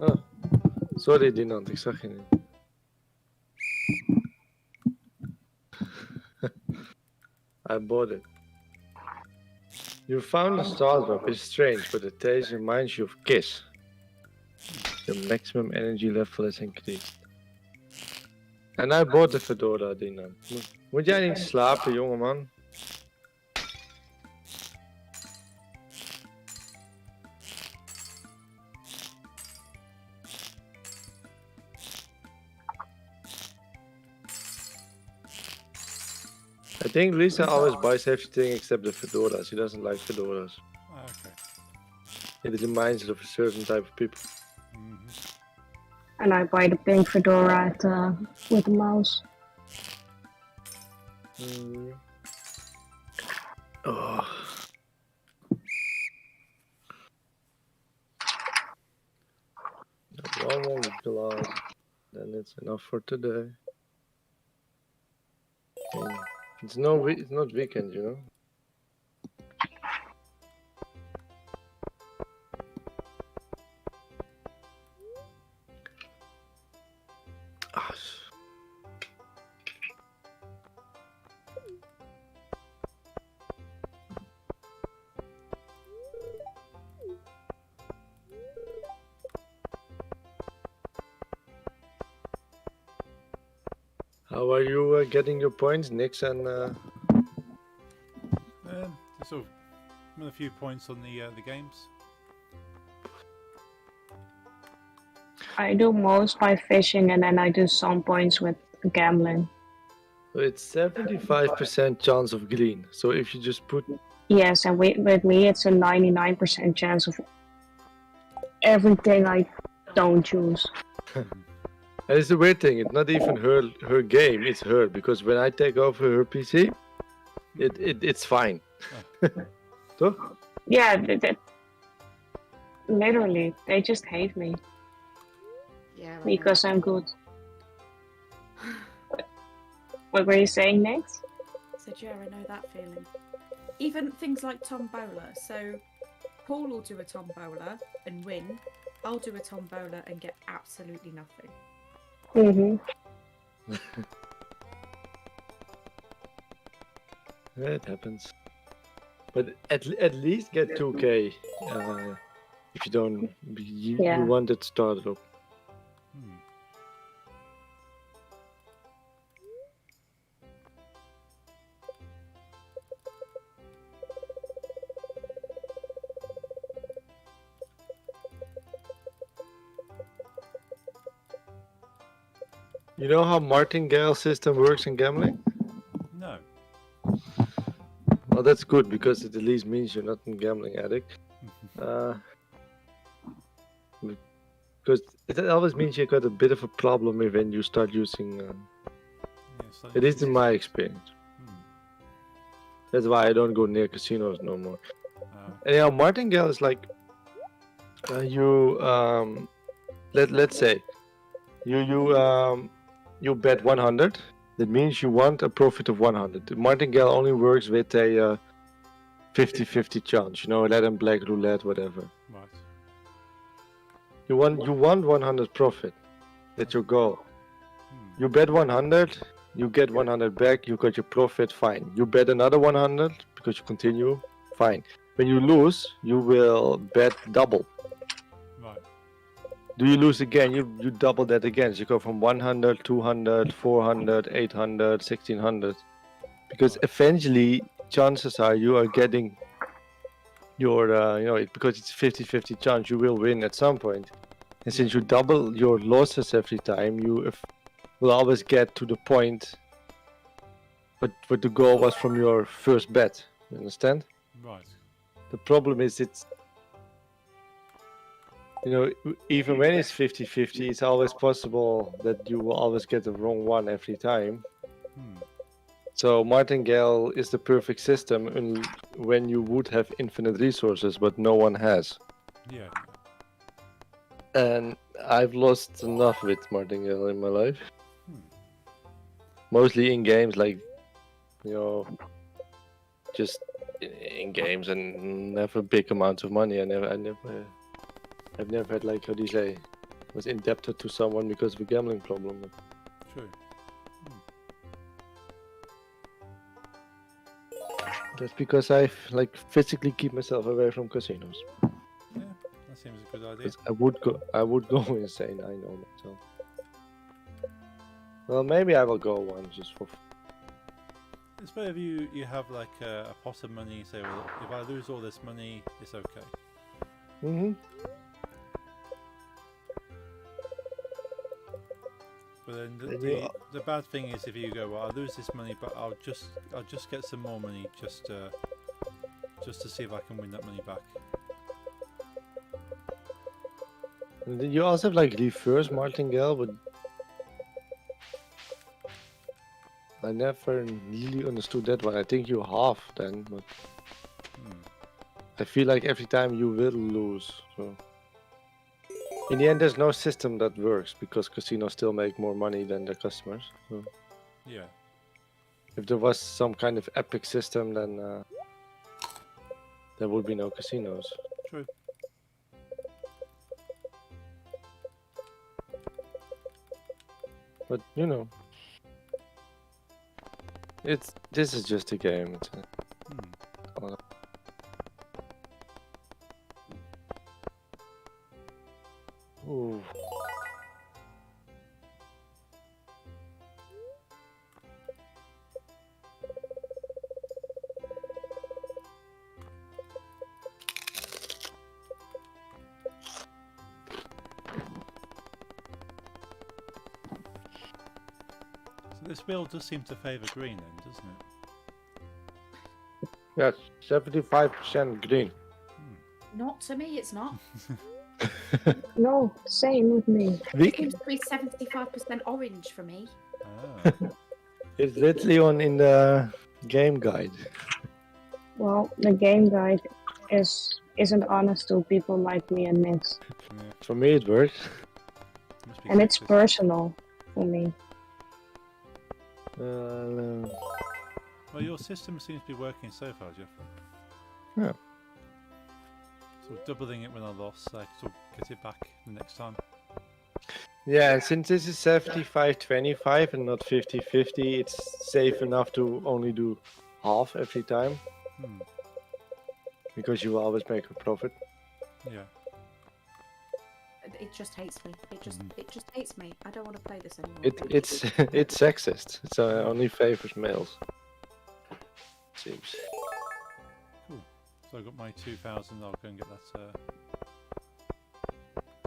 Oh, sorry Dinant, ik zag je niet. I bought it. You found a star drop. It's strange, but the taste reminds you of Kiss. Your maximum energy level is increased. And I bought the fedora, Dinant. Moet jij niet slapen, jongeman? I think Lisa always buys everything except the fedoras. She doesn't like fedoras. Okay. It reminds her of a certain type of people. Mm-hmm. And I buy the pink fedora with the mouse. Oh. One more glass, then it's enough for today. It's not weekend, you know. How are you getting your points, Nix and? Sort of a few points on the games. I do most by fishing and then I do some points with gambling. It's 75% chance of green. So if you just put Yes, and with me it's a 99% chance of everything I don't choose. And it's a weird thing. It's not even her game. It's her, because when I take over her PC, it's fine. So Yeah, literally, they just hate me Yeah. I know. because I'm good. What were you saying next? So yeah, I know that feeling. Even things like tombola. So Paul will do a tombola and win. I'll do a tombola and get absolutely nothing. it happens. But at least get 2K. If you don't, Yeah. you want it started up. Hmm. You know how martingale system works in gambling? No. Well, that's good, because it at least means you're not a gambling addict. Because it always means you got a bit of a problem when you start using. Yes, It is in my experience. That's why I don't go near casinos no more. Anyhow, martingale is like let's say you bet 100. That means you want a profit of 100. The martingale only works with a 50-50 chance. You know, red and black roulette, whatever. Right. You want 100 profit. That's your goal. You bet 100, you get 100 back, you got your profit, fine. You bet another 100 because you continue, fine. When you lose, you will bet double. Right. Do you lose again, you double that again. So you go from 100, 200, 400, 800, 1600. Because eventually, chances are you are getting your, because it's 50-50 chance you will win at some point. And since you double your losses every time, you will always get to the point what the goal was from your first bet. You understand? Right. The problem is even when it's 50-50, it's always possible that you will always get the wrong one every time. So martingale is the perfect system when you would have infinite resources, but no one has. Yeah. And I've lost enough with martingale in my life. Mostly in games, like, just in games, and never big amounts of money. I've never had, like, how do you say, was indebted to someone because of a gambling problem. True. That's because I physically keep myself away from casinos. Yeah, that seems a good idea. 'Cause I would go insane. I know myself. Well, maybe I will go one just for. It's better if you have like a pot of money. You say, well, if I lose all this money, it's okay. But then the bad thing is if you go, well, I lose this money, but I'll just get some more money just to see if I can win that money back. And then you also have like reverse martingale, but I never really understood that one. I think you half then, but I feel like every time you will lose. So in the end, there's no system that works because casinos still make more money than their customers. So Yeah. if there was some kind of epic system, then there would be no casinos. True. But this is just a game. Ooh. So this wheel does seem to favour green then, doesn't it? Yeah, 75% green. Not to me, it's not. No, same with me. We Seems to be 75% orange for me. Ah, It's literally on in the game guide. Well, the game guide isn't honest to people like me and Mix. yeah. For me, it works. Must be And it's sexist. personal for me. Well, your system seems to be working so far, Jeffrey. Yeah. Sort of doubling it when I lost, so I can sort of get it back the next time. Yeah, and since this is 75-25 and not 50-50, it's safe enough to only do half every time Hmm. because you will always make a profit. Yeah. It just hates me. It just hates me. I don't want to play this anymore. It's it's sexist. It's only favors males. Seems. So I got my 2,000. I'll go and get that.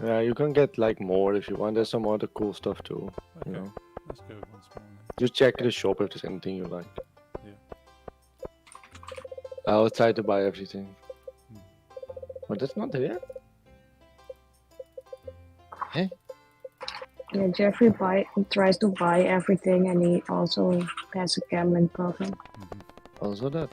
Yeah, you can get like more if you want. There's some other cool stuff too. Okay, You know, let's go once more. Then. just check the shop if there's anything you like. Yeah. I'll try to buy everything. Hmm. But that's not there. Hey, Yeah, Jeffrey tries to buy everything, and he also has a gambling problem. Mhm. also that.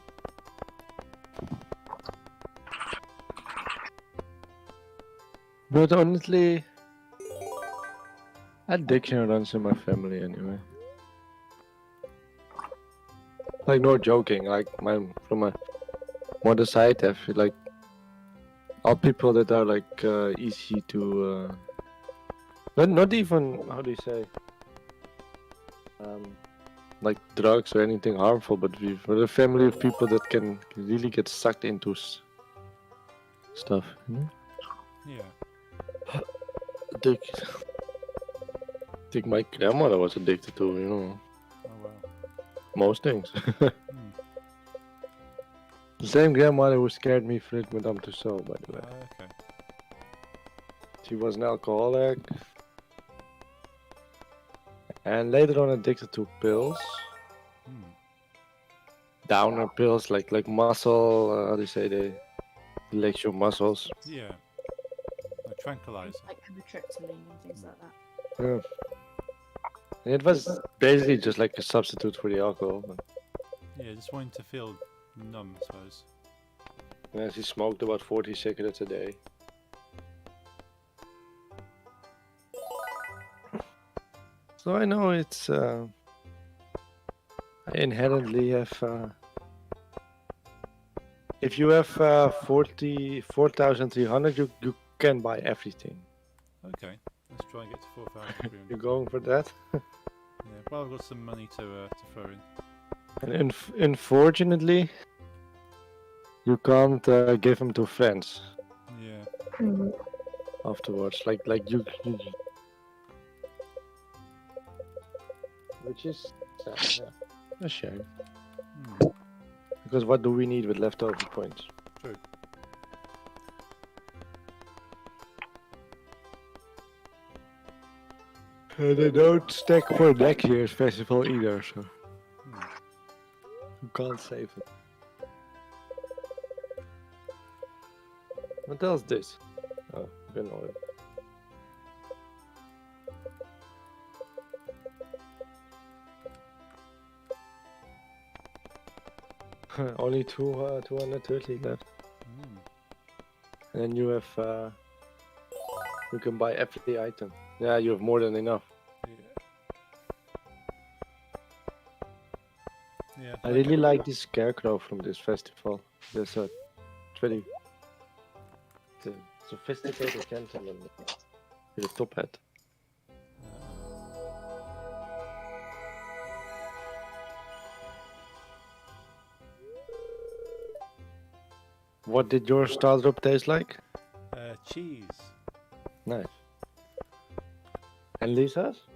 But honestly, addiction runs in my family anyway. Like no joking, like from my mother's side, I feel like all people that are like easy to, not even how do you say, like drugs or anything harmful, but we're a family of people that can really get sucked into stuff. You know? Yeah. Addicted. I think my grandmother was addicted to, you know, Oh well. most things. Hmm. The same grandmother who scared me for it Madame Tussauds, by the way. Okay. She was an alcoholic. And later on addicted to pills. Hmm. Downer pills, like muscle, how do you say they relax your muscles. Yeah. A tranquilizer. Like amitriptyline and things like that. Yeah. And it was basically just like a substitute for the alcohol. But Yeah, just wanting to feel numb, I suppose. yeah, she smoked about 40 cigarettes a day. So I know it's I inherently have if you have 4,300 you can buy everything. Okay. Let's try and get to 4,300. You're going for that? Yeah. Well, I've got some money to throw in. And unfortunately you can't give them to friends Yeah. Mhm. afterwards. Like you which is sad, yeah. A shame. Hmm. Because what do we need with leftover points? True. They don't stack for next year's festival either, so Hmm. you can't save it. What else this? Oh, good oil. Only 230 left. Hmm. And then you have you can buy every item. Yeah, you have more than enough. Yeah. Yeah. I really like this scarecrow from this festival. There's a pretty sophisticated gentleman with a top hat. What did your star drop taste like? Cheese. Nice. En Lisa's?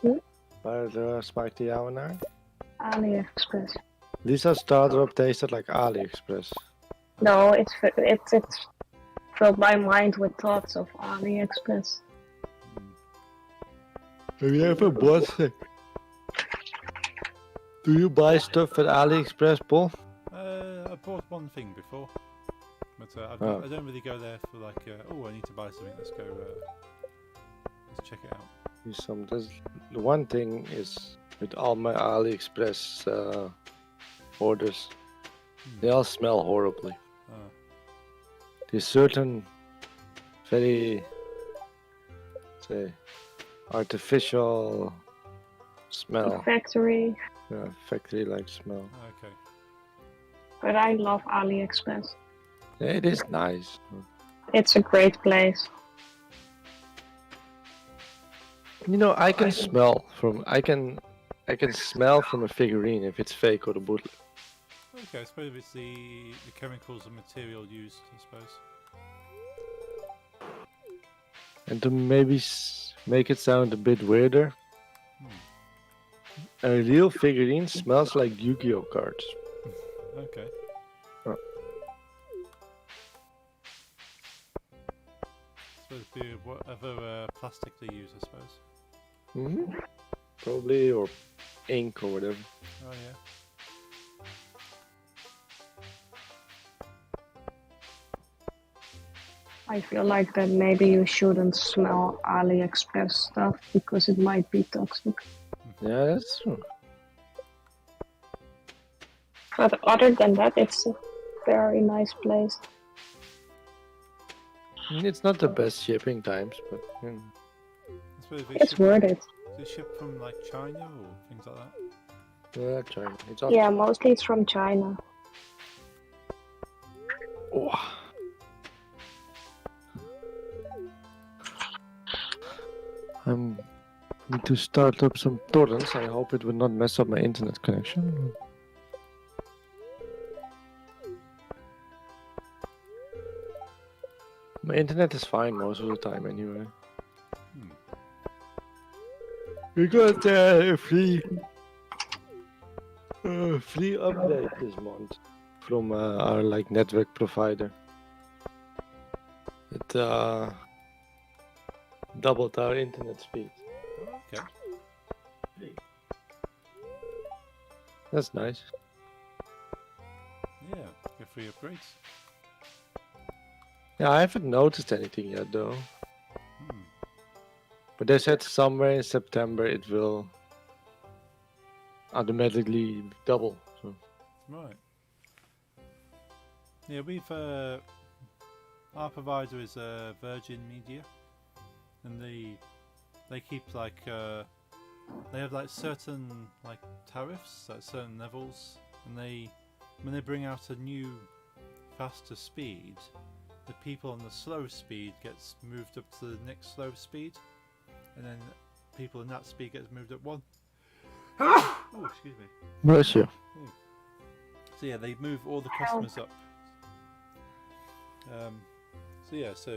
Hm? Waar smaakte jouw naar? AliExpress. Lisa's star drop tasted like AliExpress. No, it filled my mind with thoughts of AliExpress. Hmm. Have you ever bought? Do you buy stuff at AliExpress, Paul? I bought one thing before, but But Oh. I don't really go there for like, oh, I need to buy something. Let's go. Let's check it out. There's the one thing is with all my AliExpress orders, they all smell horribly. Ah, There's certain very, say, artificial smell, Factory. factory-like smell. okay. But I love AliExpress. It is nice. It's a great place. You know, I can smell from I can smell from a figurine if it's fake or the bootleg. Okay, I suppose it's the chemicals and material used, I suppose. And to maybe make it sound a bit weirder, a real figurine smells like Yu-Gi-Oh cards. Okay. Oh. I suppose it'd be whatever plastic they use, I suppose. Probably, or ink or whatever. Oh yeah. I feel like that maybe you shouldn't smell AliExpress stuff because it might be toxic. Yeah, that's true. But other than that, it's a very nice place. It's not the best shipping times, but I suppose if It's worth it. Is it shipped from like China or things like that? yeah, China. It's all Yeah, mostly it's from China. Oh. I need to start up some torrents. I hope it will not mess up my internet connection. My internet is fine most of the time anyway. We got a free update this month from our like network provider. It doubled our internet speed. Okay. That's nice. Yeah, get free upgrades. Yeah, I haven't noticed anything yet though. Hmm. But they said somewhere in September it will automatically double. So. Right. Yeah, we've our provider is Virgin Media, and they keep like they have like certain like tariffs at certain levels, and when they bring out a new faster speed, the people on the slow speed gets moved up to the next slow speed, and then people in that speed gets moved up one. Oh, excuse me. Bless you. So yeah, they move all the customers up. So yeah, so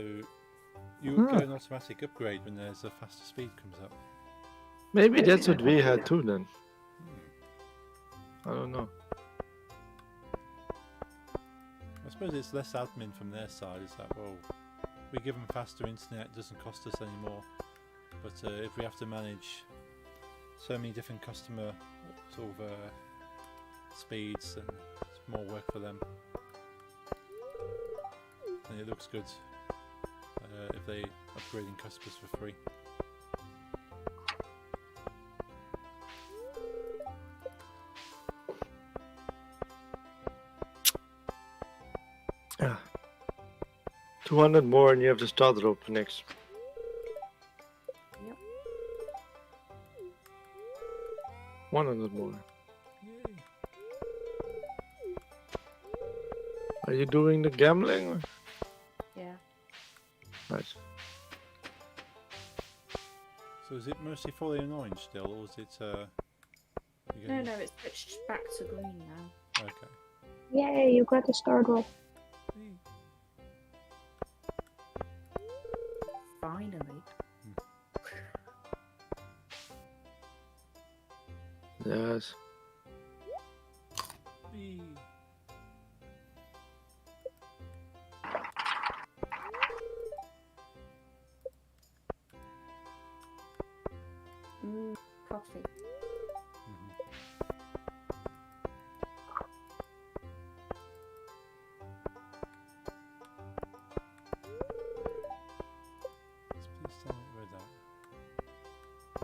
you get an automatic upgrade when there's a faster speed comes up. Maybe that's what we had too then. I don't know. I suppose it's less admin from their side. Is that, well, we give them faster internet, it doesn't cost us anymore. But if we have to manage so many different customer sort of speeds, then it's more work for them. And it looks good if they upgrading customers for free. Yeah. 200 more and you have the starter up next. Yep. 100 more. Yay. Are you doing the gambling? Or? Yeah. Nice. So is it mostly fully in orange still, or is it? You No, getting- no, it's switched back to green now. Okay. Yay, you got the start off. Finally. Yes. Whee. Coffee.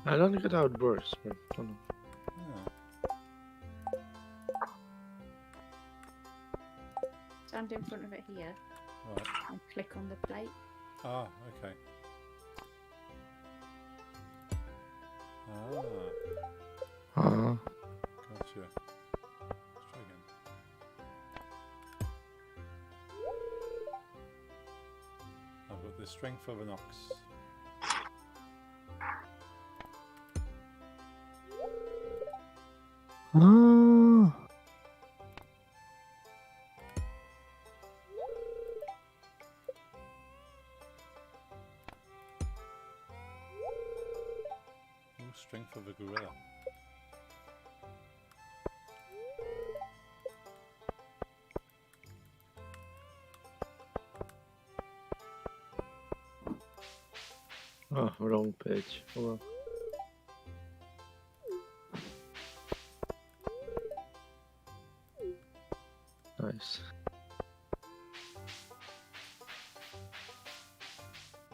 I don't get how it works, but I don't know. Yeah. Stand in front of it here Right. and click on the plate. Ah, okay. Ah, gotcha. Let's try again. I've got the strength of an ox. Ooh, strength of a gorilla. Oh, wrong page. Oh, well. Nice.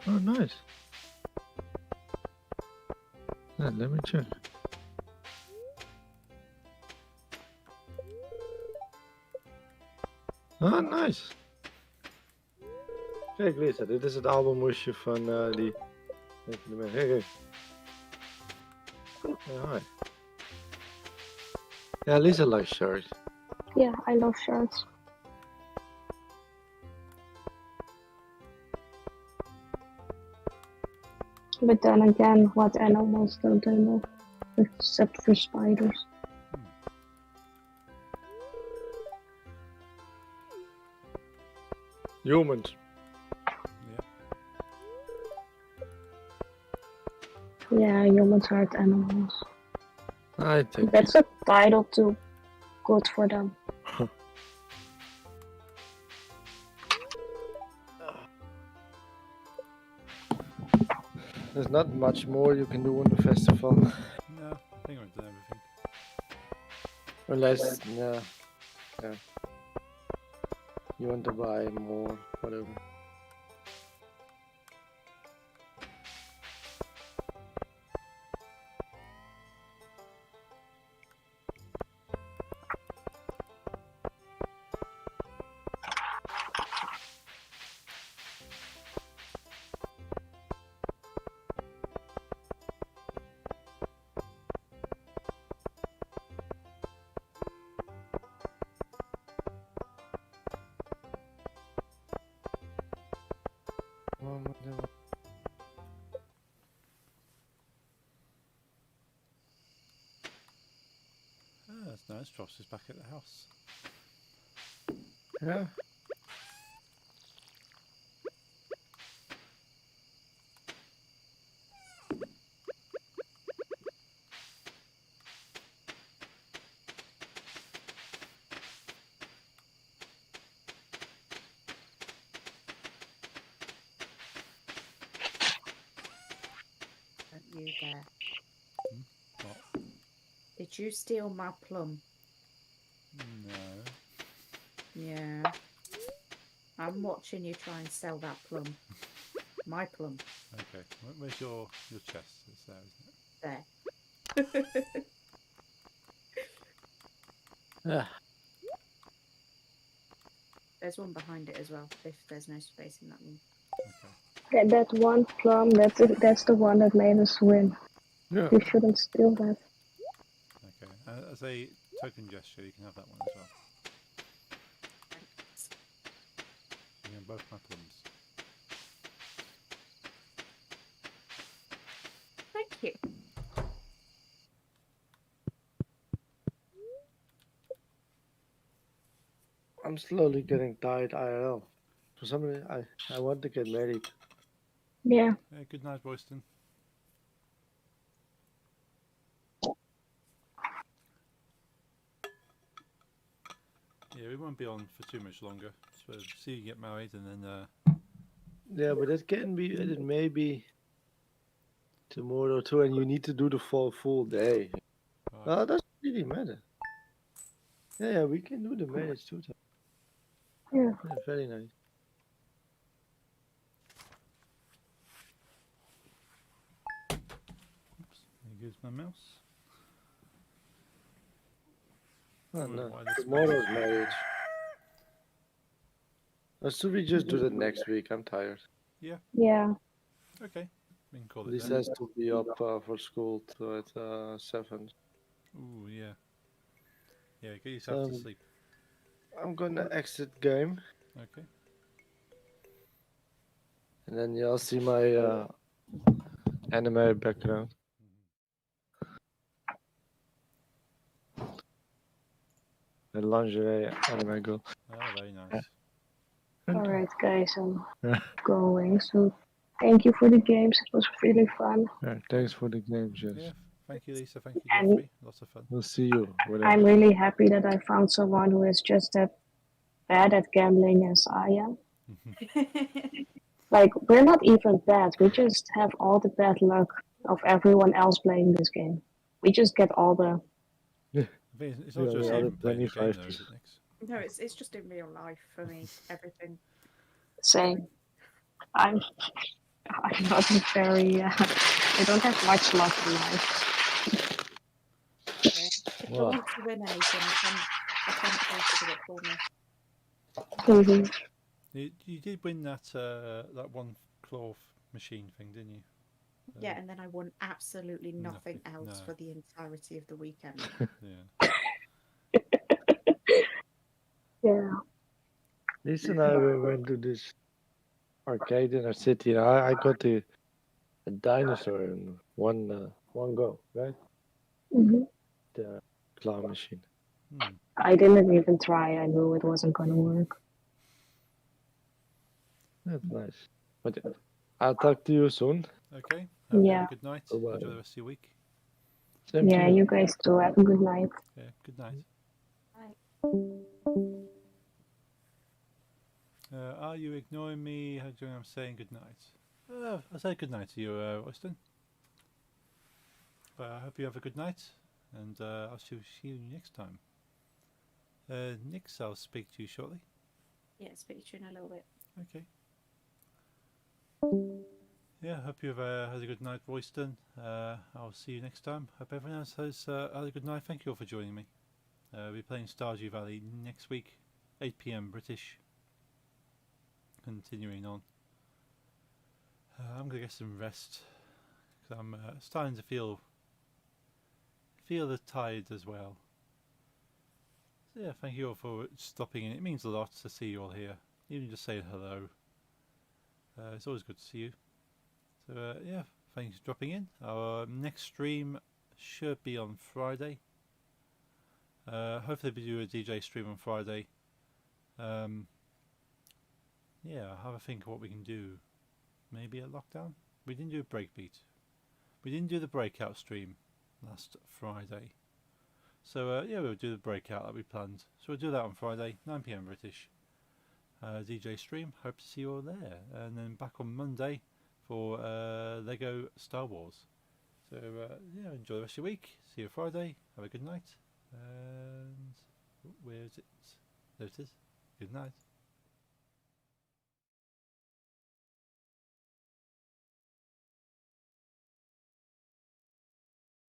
Oh, nice. Yeah, let me check. Ah, nice. Kijk Lisa, dit is het albumhoesje van die... Kijk. Ja, hi. Ja, Lisa likes shirts. Yeah, I love shirts. But then again, what animals don't I know? Except for spiders. Humans. Yeah. Yeah, humans aren't animals. I think. That's a title too good for them. There's not much more you can do on the festival. No, I think I've done everything. Unless, yeah. You want to buy more, whatever. Ah, that's nice. Drops is back at the house. Yeah. Don't you dare. What? Did you steal my plum? No. Yeah. I'm watching you try and sell that plum. My plum. Okay. Where's your chest? It's there, isn't it? There. Yeah. There's one behind it as well, if there's no space in that one. Okay. Yeah, that one plum, that's the one that made us win. Yeah. You shouldn't steal that. Okay. As a token gesture, you can have that one as well. You can have both my plums. Thank you. I'm slowly getting tired IRL. For some reason, I want to get married. Yeah. Good night, Royston. Yeah, we won't be on for too much longer. So see you get married and then Yeah, but it can be, it may be tomorrow too, and you need to do the full day. right. Well, it doesn't really matter. Yeah, we can do the marriage too. Yeah. Yeah, very nice. Oops, there you goes my mouse. Oh, Ooh, no. why this Tomorrow's marriage. Or should we just do that next week? I'm tired. Yeah. Okay, we can call it Lisa then. has to be up for school at 7. Ooh, yeah. Yeah, get yourself to sleep. I'm gonna exit game, Okay. and then you'll see my anime background. The lingerie anime girl. Oh, very nice. Alright, guys, I'm Yeah. going. So, thank you for the games. It was really fun. Yeah, thanks for the game, Jess. Yeah, thank you, Lisa. Thank you, And- Geoffrey. Lots of fun. We'll see you. Whenever. I'm really happy that I found someone who is just as bad at gambling as I am. Like, we're not even bad. We just have all the bad luck of everyone else playing this game. We just get all the. I think it's not Yeah, just the other even playing the game, 25. though, is it, Nix? No, it's just in real life for me. Everything. Same. I'm not very. I don't have much luck in life. If Wow. I want to win anything, I tend to do it for me. Mhm. You did win that one claw machine thing, didn't you? Yeah, and then I want absolutely nothing Nothing, else no. for the entirety of the weekend. Yeah. Yeah. Lisa and I went to this arcade in our city, and I got a dinosaur in one go, right? hmm The claw machine. Hmm. I didn't even try. I knew it wasn't gonna work. That's nice. But yeah, I'll talk to you soon. Okay. Have a Yeah. good night. Bye-bye. Enjoy the rest of your week. Same to Yeah, you guys too. Have a good night. Yeah. Good night. Are you ignoring me? How do I'm saying good night? I say good night to you, Austin. But I hope you have a good night, and I'll see you next time. Nix, I'll speak to you shortly. Yeah, speak to you in a little bit. Okay. Yeah, hope you've had a good night, Royston. I'll see you next time. Hope everyone else has had a good night. Thank you all for joining me. We'll be playing Stardew Valley next week, 8 PM British. Continuing on. I'm gonna get some rest because I'm starting to feel the tide as well. So yeah, thank you all for stopping in. It means a lot to see you all here, even just saying hello. It's always good to see you. So yeah, thanks for dropping in. Our next stream should be on Friday. Hopefully we do a DJ stream on Friday. Yeah, I'll have a think of what we can do. Maybe a lockdown? We didn't do a breakbeat. We didn't do the breakout stream last Friday. So yeah, we'll do the breakout that we planned. So we'll do that on Friday, 9 PM British. DJ stream. Hope to see you all there. And then back on Monday for Lego Star Wars. So yeah, enjoy the rest of your week. See you Friday. Have a good night. And where is it? There it is. Good night.